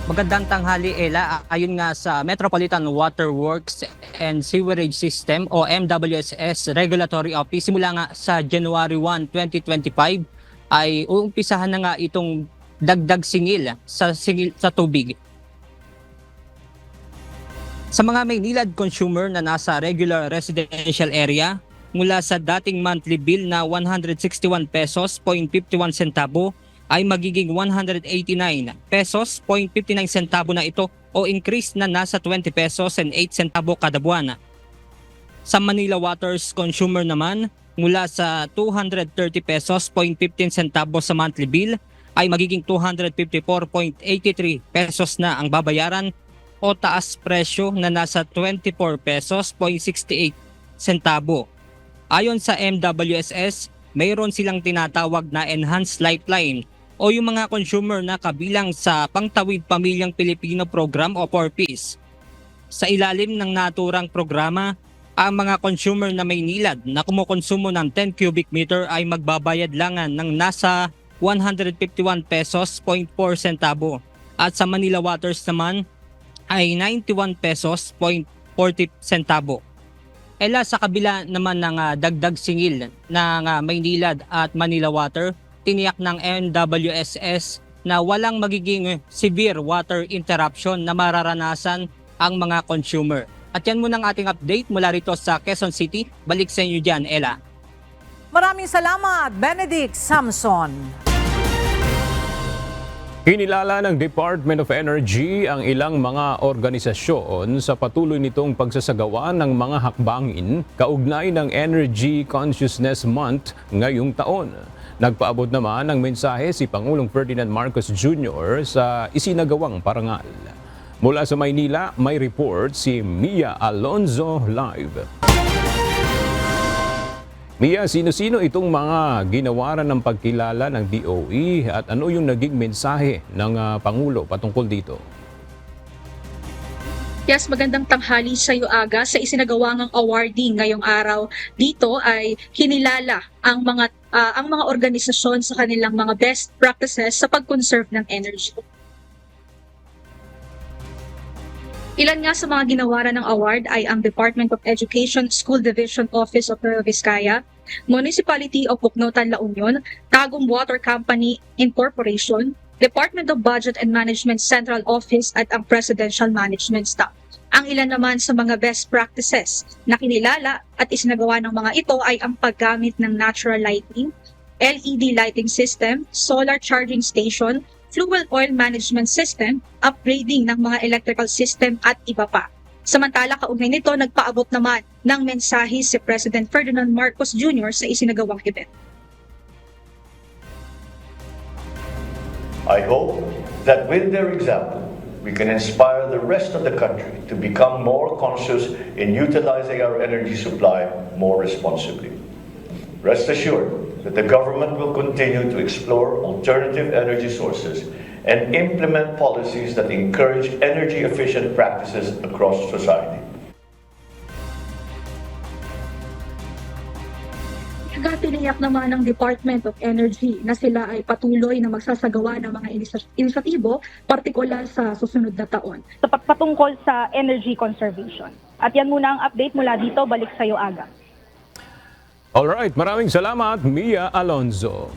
Magandang tanghali, Ella. Ayon nga sa Metropolitan Water Works and Sewerage System o MWSS Regulatory Office, simula nga sa January 1, 2025 ay uumpisahan na nga itong dagdag singil sa tubig. Sa mga Maynilad consumer na nasa regular residential area, mula sa dating monthly bill na 161 pesos 0.51 centavo ay magiging 189 pesos 0.59 centavo na ito o increase na nasa 20 pesos and 8 centavo kada buwan. Sa Manila Waters consumer naman, mula sa 230 pesos 0.15 centavo sa monthly bill ay magiging 254.83 pesos na ang babayaran o taas presyo na nasa 24 pesos 0.68 centavo. Ayon sa MWSS, mayroon silang tinatawag na Enhanced Lifeline o yung mga consumer na kabilang sa Pangtawid Pamilyang Pilipino Program o 4Ps. Sa ilalim ng naturang programa, ang mga consumer na Maynilad na kumukonsumo ng 10 cubic meter ay magbabayad langan ng nasa 151 pesos 0.4 centavo. At sa Manila Waters naman ay 91 pesos 0.40 centavo. Ela, sa kabila naman ng dagdag singil ng Maynilad at Manila Water, tiniyak ng NWSS na walang magiging severe water interruption na mararanasan ang mga consumer. At yan muna ang ating update mula rito sa Quezon City. Balik sa inyo dyan, Ella. Maraming salamat, Benedict Samson. Kinilala ng Department of Energy ang ilang mga organisasyon sa patuloy nitong pagsasagawa ng mga hakbangin kaugnay ng Energy Consciousness Month ngayong taon. Nagpaabot naman ng mensahe si Pangulong Ferdinand Marcos Jr. sa isinagawang parangal. Mula sa Maynila, may report si Mia Alonzo live. Mia, sino-sino itong mga ginawaran ng pagkilala ng DOE at ano yung naging mensahe ng Pangulo patungkol dito? Yes, magandang tanghali sa iyo, Aga. Sa isinagawang awarding ngayong araw, dito ay kinilala ang mga organisasyon sa kanilang mga best practices sa pag-conserve ng energy. Ilan nga sa mga ginawaran ng award ay ang Department of Education School Division Office of Nueva Vizcaya, Municipality of Buknotan, La Union, Tagum Water Company Incorporation, Department of Budget and Management Central Office at ang Presidential Management Staff. Ang ilan naman sa mga best practices na kinilala at isinagawa ng mga ito ay ang paggamit ng natural lighting, LED lighting system, solar charging station, fuel oil management system, upgrading ng mga electrical system at iba pa. Samantala, kaugnay nito, nagpaabot naman ng mensahe si President Ferdinand Marcos Jr. sa isinagawang event. I hope that with their example, we can inspire the rest of the country to become more conscious in utilizing our energy supply more responsibly. Rest assured that the government will continue to explore alternative energy sources and implement policies that encourage energy-efficient practices across society. Tiniyak naman ng Department of Energy na sila ay patuloy na magsasagawa ng mga inisyatibo, partikular sa susunod na taon. Patungkol sa energy conservation. At yan muna ang update mula dito. Balik sa iyo, Aga. Alright, maraming salamat, Mia Alonzo.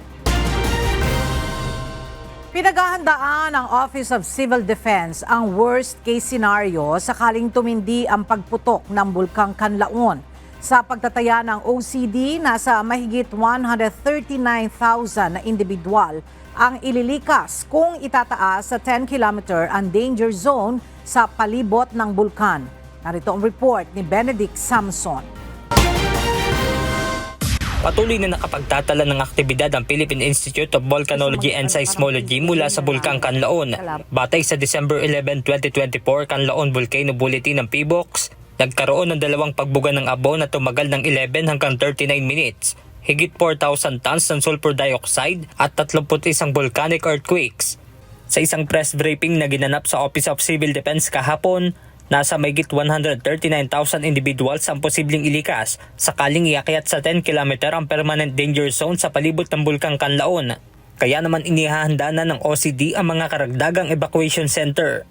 Pinaghahandaan ng Office of Civil Defense ang worst case scenario sakaling tumindi ang pagputok ng Bulkang Kanlaon. Sa pagtataya ng OCD, nasa mahigit 139,000 na individual ang ililikas kung itataas sa 10-kilometer ang danger zone sa palibot ng bulkan. Narito ang report ni Benedict Samson. Patuloy na nakapagtatala ng aktibidad ang Philippine Institute of Volcanology and Seismology mula sa Bulkang Kanlaon. Batay sa December 11, 2024 Kanlaon Volcano Bulletin ng PBOX, nagkaroon ng dalawang pagbuga ng abo na tumagal ng 11 hanggang 39 minutes, higit 4,000 tons ng sulfur dioxide at 31 volcanic earthquakes. Sa isang press briefing na ginanap sa Office of Civil Defense kahapon, nasa mahigit 139,000 individuals ang posibleng ilikas sakaling iakyat sa 10-kilometer ang permanent danger zone sa palibot ng Bulkang Kanlaon. Kaya naman inihahanda na ng OCD ang mga karagdagang evacuation center.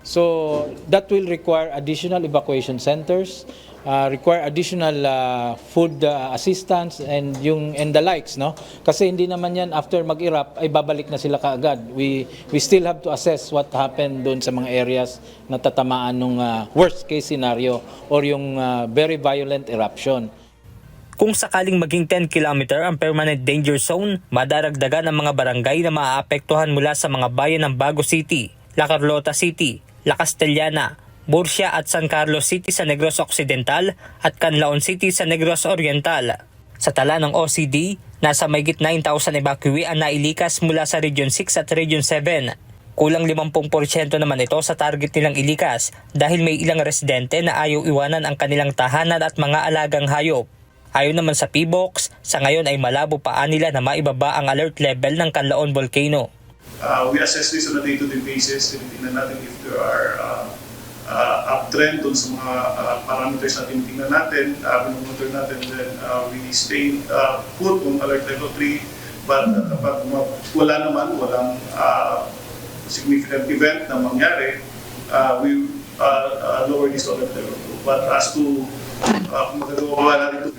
So that will require additional evacuation centers, require additional food assistance and the likes, no? Kasi hindi naman yan after mag-erupt ay babalik na sila kaagad. We still have to assess what happened doon sa mga areas na tatamaan ng worst case scenario or yung very violent eruption. Kung sakaling maging 10-kilometer ang permanent danger zone, madaragdagan ang mga barangay na maaapektuhan mula sa mga bayan ng Bago City, La Carlota City, La Castellana, Murcia at San Carlos City sa Negros Occidental at Canlaon City sa Negros Oriental. Sa tala ng OCD, nasa mahigit 9,000 evacuee ang nailikas mula sa Region 6 at Region 7. Kulang 50% naman ito sa target nilang ilikas dahil may ilang residente na ayaw iwanan ang kanilang tahanan at mga alagang hayop. Ayon naman sa PBOX, sa ngayon ay malabo pa nila na maibaba ang alert level ng Canlaon Volcano. We assess this on a day-to-day basis. Tinitingnan natin if there are uptrend doon sa mga parameters na tinitingnan natin, binumonitor natin, then we stay put on alert level 3. But kapag walang significant event na mangyari, we lower this alert level 2. But as to kung magagawa natin ito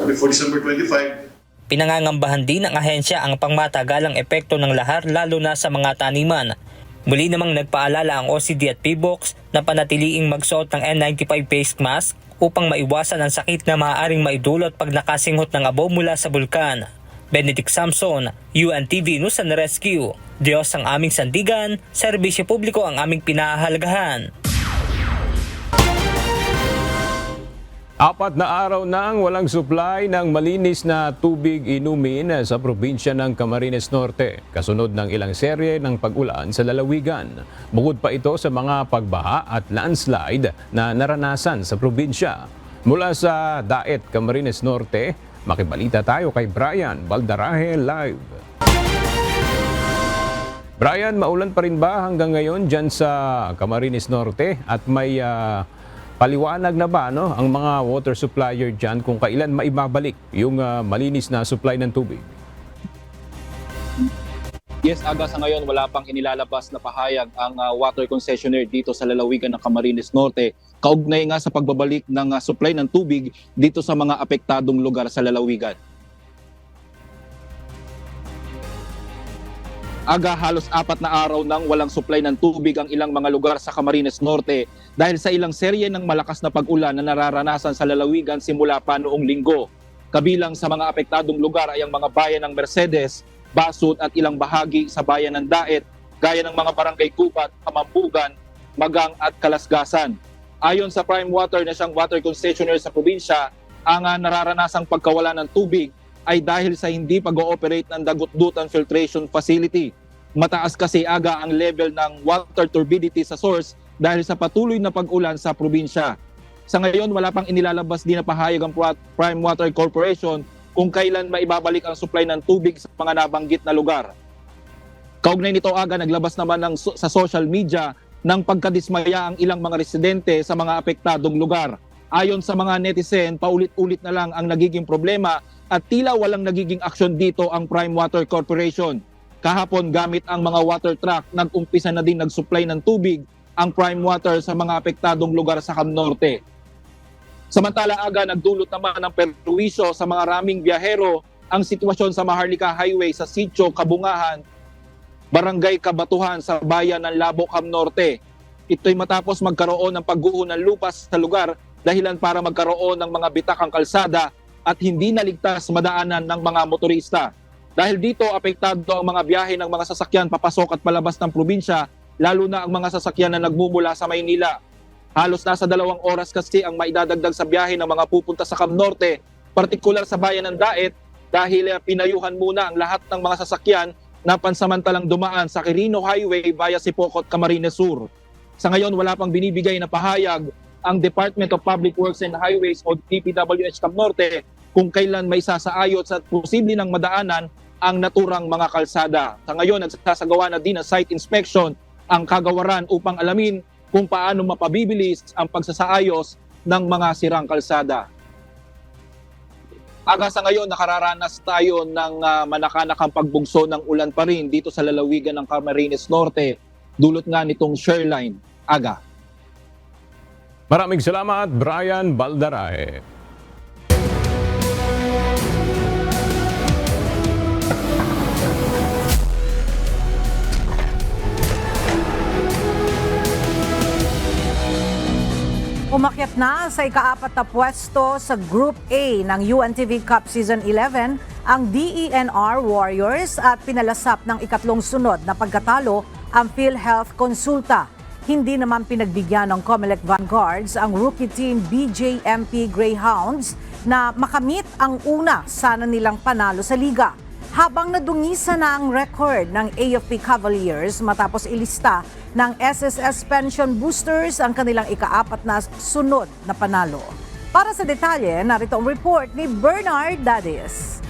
before December 25. Pinangangambahan din ng ahensya ang pangmatagalang epekto ng lahar lalo na sa mga taniman. Muli namang nagpaalala ang OCD at PBOX na panatiliing magsuot ng N95 face mask upang maiwasan ang sakit na maaaring maidulot pag nakasinghot ng abo mula sa bulkan. Benedict Samson, UNTV News and Rescue. Diyos ang aming sandigan, serbisyo publiko ang aming pinahahalagahan. 4 na araw nang walang supply ng malinis na tubig inumin sa probinsya ng Camarines Norte, kasunod ng ilang serye ng pag-ulan sa lalawigan. Bukod pa ito sa mga pagbaha at landslide na naranasan sa probinsya. Mula sa Daet, Camarines Norte, makibalita tayo kay Brian Baldarahe live. Brian, maulan pa rin ba hanggang ngayon dyan sa Camarines Norte at may paliwanag na ba ang mga water supplier dyan kung kailan maibabalik yung malinis na supply ng tubig? Yes, Aga, sa ngayon wala pang inilalabas na pahayag ang water concessionaire dito sa lalawigan ng Camarines Norte. Kaugnay nga sa pagbabalik ng supply ng tubig dito sa mga apektadong lugar sa lalawigan. Aga, halos 4 na araw nang walang supply ng tubig ang ilang mga lugar sa Camarines Norte dahil sa ilang serye ng malakas na pag-ulan na nararanasan sa lalawigan simula pa noong linggo. Kabilang sa mga apektadong lugar ay ang mga bayan ng Mercedes, Basud at ilang bahagi sa bayan ng Daet, gaya ng mga barangay Gubat, Kamambugan, Magang at Kalasgasan. Ayon sa Prime Water na siyang water concessionaire sa probinsya, ang nararanasang pagkawala ng tubig ay dahil sa hindi pag-ooperate ng Dagut-Dutan Filtration Facility. Mataas kasi, Aga, ang level ng water turbidity sa source dahil sa patuloy na pag-ulan sa probinsya. Sa ngayon, wala pang inilalabas din na pahayag ang Prime Water Corporation kung kailan maibabalik ang supply ng tubig sa mga nabanggit na lugar. Kaugnay nito, Aga, naglabas naman sa social media ng pagkadismaya ang ilang mga residente sa mga apektadong lugar. Ayon sa mga netizen, paulit-ulit na lang ang nagiging problema at tila walang nagiging aksyon dito ang Prime Water Corporation. Kahapon, gamit ang mga water truck, nag-umpisa na din nag-supply ng tubig ang Prime Water sa mga apektadong lugar sa Cam Norte. Samantala, Aga, nagdulot naman ng perwisyo sa mga raming biyahero ang sitwasyon sa Maharlika Highway sa Sitio Kabungahan, Barangay Kabatuhan sa bayan ng Labo, Cam Norte. Ito'y matapos magkaroon ng pagguho ng lupas sa lugar dahilan para magkaroon ng mga bitakang kalsada at hindi naligtas madaanan ng mga motorista. Dahil dito, apektado ang mga biyahe ng mga sasakyan papasok at palabas ng probinsya, lalo na ang mga sasakyan na nagmumula sa Maynila. Halos nasa 2 oras kasi ang maidadagdag sa biyahe ng mga pupunta sa Cam Norte, partikular sa bayan ng Daet, dahil pinayuhan muna ang lahat ng mga sasakyan na pansamantalang dumaan sa Quirino Highway via Sipocot, Camarines Sur. Sa ngayon, wala pang binibigay na pahayag ang Department of Public Works and Highways o DPWH Cam Norte kung kailan may sasaayot sa posible ng madaanan ang naturang mga kalsada. Sa ngayon, nagsasagawa na din ng site inspection ang kagawaran upang alamin kung paano mapabibilis ang pagsasaayos ng mga sirang kalsada. Aga, sa ngayon, nakararanas tayo ng manakanakang pagbugso ng ulan pa rin dito sa lalawigan ng Camarines Norte, dulot nga nitong shoreline. Aga. Maraming salamat, Brian Baldarahe. Umakyat na sa ika-4 na pwesto sa Group A ng UNTV Cup Season 11 ang DENR Warriors at pinalasap ng ikatlong sunod na pagkatalo ang PhilHealth Consulta. Hindi naman pinagbigyan ng Comelec Vanguards ang rookie team BJMP Greyhounds na makamit ang una sana nilang panalo sa liga. Habang nadungisa na ang record ng AFP Cavaliers matapos ilista ng SSS Pension Boosters ang kanilang ika-4 na sunod na panalo. Para sa detalye, narito ang report ni Bernard Dadis.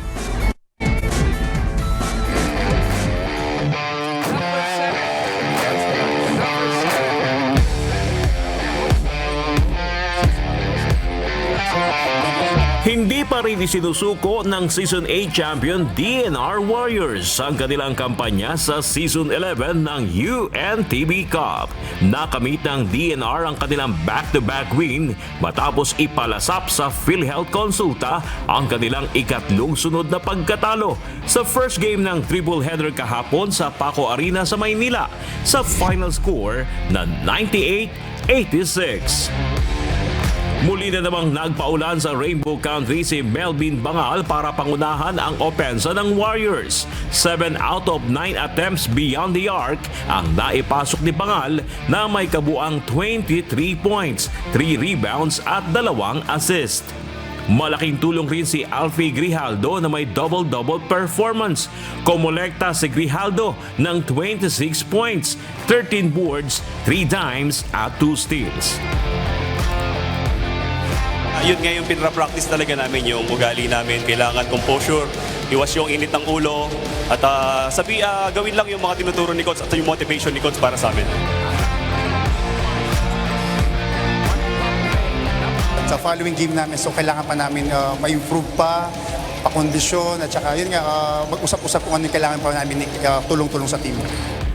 Hindi pa pa rin isinusuko ng Season 8 champion DNR Warriors ang kanilang kampanya sa Season 11 ng UNTB Cup. Nakamit ng DNR ang kanilang back-to-back win matapos ipalasap sa PhilHealth Consulta ang kanilang ikatlong sunod na pagkatalo sa first game ng triple header kahapon sa Paco Arena sa Maynila sa final score na 98-86. Muli na namang nagpaulan sa Rainbow Country si Melvin Bangal para pangunahan ang opensa ng Warriors. 7 out of 9 attempts beyond the arc ang naipasok ni Bangal na may kabuang 23 points, 3 rebounds at 2 assist. Malaking tulong rin si Alfie Grijaldo na may double-double performance. Kumolekta si Grijaldo ng 26 points, 13 boards, 3 dimes at 2 steals. Yun nga yung pinra-practice talaga namin, yung ugali namin. Kailangan composure, iwas yung init ng ulo, at gawin lang yung mga tinuturo ni Coach at yung motivation ni Coach para sa amin. Sa following game namin, so kailangan pa namin ma-improve pa, pakondisyon, at saka yun nga, mag-usap-usap kung ano yung kailangan pa namin tulong-tulong sa team.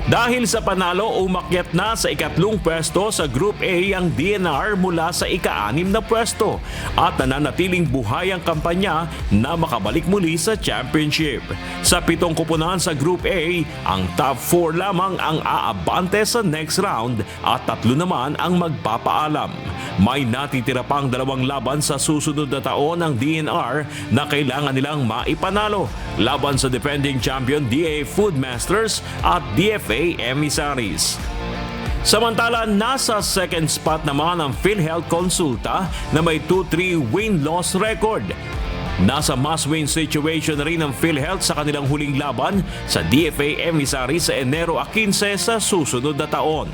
Dahil sa panalo, umakyat na sa ikatlong pwesto sa Group A ang DNR mula sa ika-6 na pwesto at nananatiling buhay ang kampanya na makabalik muli sa championship. Sa 7 kupunan sa Group A, ang top 4 lamang ang aabante sa next round at 3 naman ang magpapaalam. May natitira pang 2 laban sa susunod na taon ng DNR na kailangan nilang maipanalo laban sa defending champion DA Food Masters at DFA Emissaries. Samantala, nasa second spot naman ang PhilHealth Consulta na may 2-3 win-loss record. Nasa must-win situation na rin ang PhilHealth sa kanilang huling laban sa DFA Emissaries sa Enero 15 sa susunod na taon.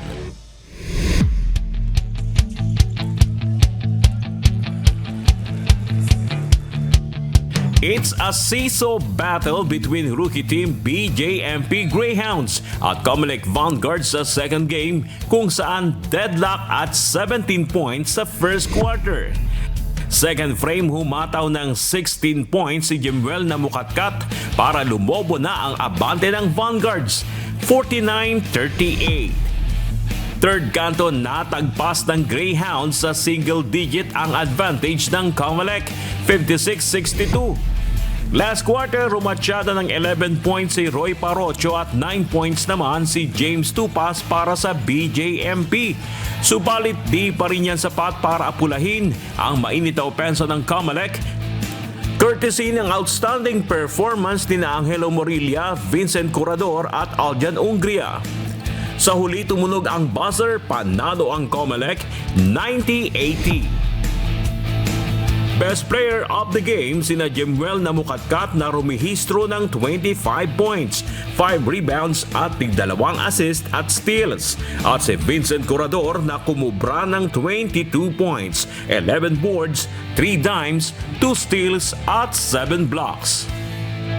It's a seesaw battle between rookie team BJMP Greyhounds at Comelec Vanguard sa second game kung saan deadlock at 17 points sa first quarter. Second frame, humataw ng 16 points si Jemuel na mukatkat para lumobo na ang abante ng Vanguards, 49-38. Third kanto, natagpas ng Greyhounds sa single digit ang advantage ng Comelec, 56-62. Last quarter, rumatsyada ng 11 points si Roy Parocho at 9 points naman si James Tupas para sa BJMP. Subalit di pa rin yan sapat para apulahin ang mainit na opensa ng Comelec, courtesy ng outstanding performance ni Angelo Morilla, Vincent Curador at Aljan Ungria. Sa huli tumunog ang buzzer, panalo ang Comelec 90-80. Best player of the game sina Jemuel na mukatkat na rumihistro ng 25 points, 5 rebounds at 2 assist at steals. At si Vincent Curador na kumubra ng 22 points, 11 boards, 3 dimes, 2 steals at 7 blocks.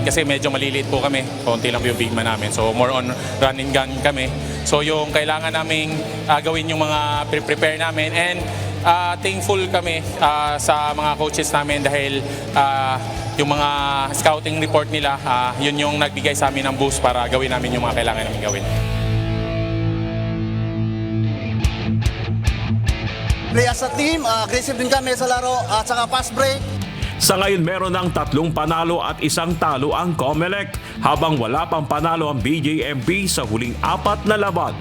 Kasi medyo maliliit po kami, konti lang po yung big man namin. So more on run and gun kami. So yung kailangan naming gawin yung mga prepare namin, and thankful kami sa mga coaches namin dahil yung mga scouting report nila, yun yung nagbigay sa amin ng boost para gawin namin yung mga kailangan namin gawin. Play as a team, aggressive din kami sa laro at saka fast break. Sa ngayon, meron ng 3 panalo at 1 talo ang Comelec, habang wala pang panalo ang BJMP sa huling 4 na laban.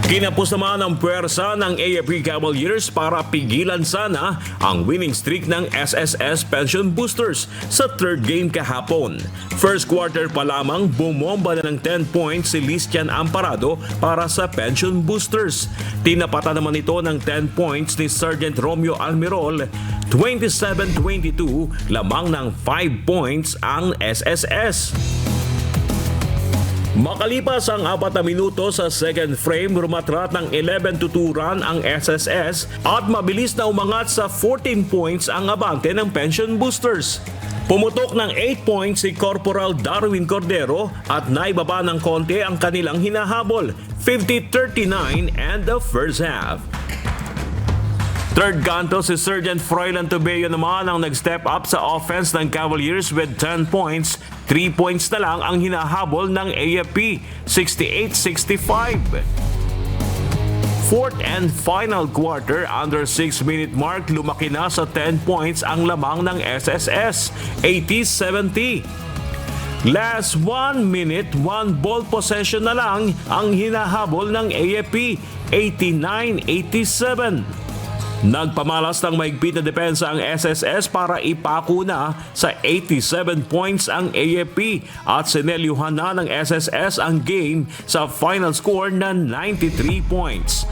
Kinapos naman ang puwersa ng AFP Cavaliers para pigilan sana ang winning streak ng SSS Pension Boosters sa third game kahapon. First quarter pa lamang, bumomba na ng 10 points si Listian Amparado para sa Pension Boosters. Tinapatan naman ito ng 10 points ni Sergeant Romeo Almirol, 27-22, lamang ng 5 points ang SSS. Makalipas ang 4 na minuto sa second frame, rumatrat ng 11-2 run ang SSS at mabilis na umangat sa 14 points ang abante ng Pension Boosters. Pumutok ng 8 points si Corporal Darwin Cordero at naibaba ng konti ang kanilang hinahabol, 50-39 and the first half. Third kanto si Sergeant Froilan Tobeo naman ang nag-step up sa offense ng Cavaliers with 10 points. 3 points na lang ang hinahabol ng AFP, 68-65. Fourth and final quarter, under 6-minute mark, lumaki na sa 10 points ang lamang ng SSS, 80-70. Last 1 minute, 1 ball possession na lang ang hinahabol ng AFP, 89-87. Nagpamalas ng mahigpit na depensa ang SSS para ipako na sa 87 points ang AFP at sinelyuhan na ng SSS ang game sa final score na 93 points.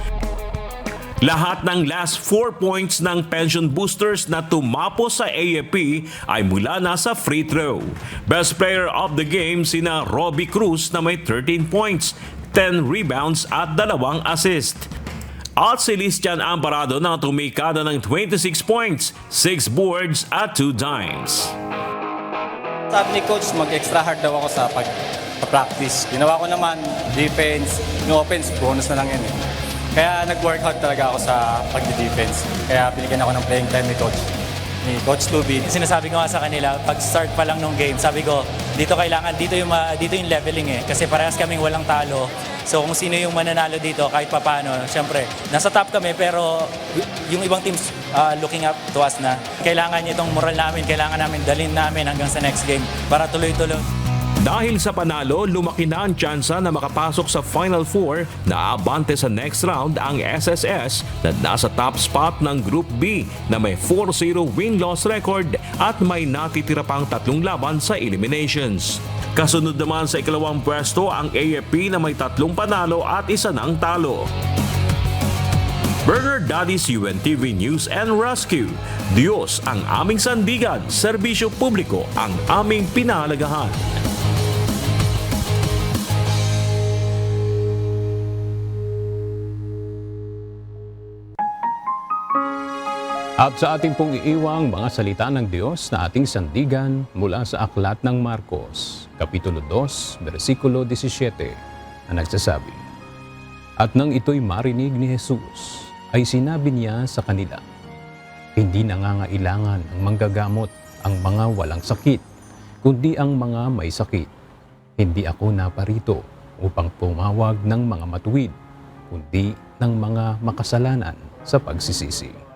Lahat ng last 4 points ng pension boosters na tumapos sa AFP ay mula na sa free throw. Best player of the game sina Robbie Cruz na may 13 points, 10 rebounds at 2 assist. At si Listian Amparado na tumikada ng 26 points, 6 boards at 2 dimes. Sabi ni Coach, mag-extra hard daw ako sa pag-practice. Ginawa ko naman, defense, yung offense, bonus na lang yan eh. Kaya nag-workout talaga ako sa pag-defense. Kaya binigyan ako ng playing time ni Coach Tubi. Sinasabi ko nga sa kanila, pag-start pa lang nung game, sabi ko, dito yung leveling eh. Kasi parehas kaming walang talo. So kung sino yung mananalo dito, kahit papano, syempre, nasa top kami, pero yung ibang teams looking up to us na. Kailangan itong moral namin, kailangan namin dalhin namin hanggang sa next game para tuloy-tuloy. Dahil sa panalo, lumaki na ang tsansa na makapasok sa Final Four na abante sa next round ang SSS na nasa top spot ng Group B na may 4-0 win-loss record at may natitira pang 3 laban sa eliminations. Kasunod naman sa ikalawang pwesto ang AFP na may 3 panalo at 1 talo. Burger Daddy's UNTV News and Rescue. Diyos ang aming sandigan, serbisyo publiko ang aming pinahalagahan. At sa ating pong iiwang mga salita ng Diyos na ating sandigan mula sa Aklat ng Marcos, Kapitulo 2, versikulo 17, na nagsasabi, At nang ito'y marinig ni Jesus, ay sinabi niya sa kanila, Hindi nangangailangan ang manggagamot ang mga walang sakit, kundi ang mga may sakit. Hindi ako naparito upang tumawag ng mga matuwid, kundi ng mga makasalanan sa pagsisisi.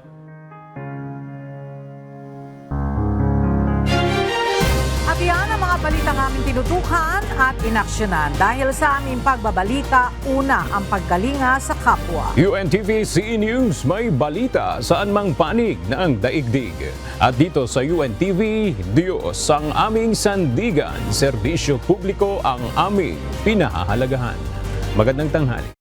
Yan ang mga balitang aming tinutukan at inaksyonan. Dahil sa aming pagbabalita, una ang pagkalinga sa kapwa. UNTV CE News, may balita saan mang panig ng daigdig. At dito sa UNTV, Diyos ang aming sandigan, serbisyo publiko ang aming pinahahalagahan. Magandang tanghali.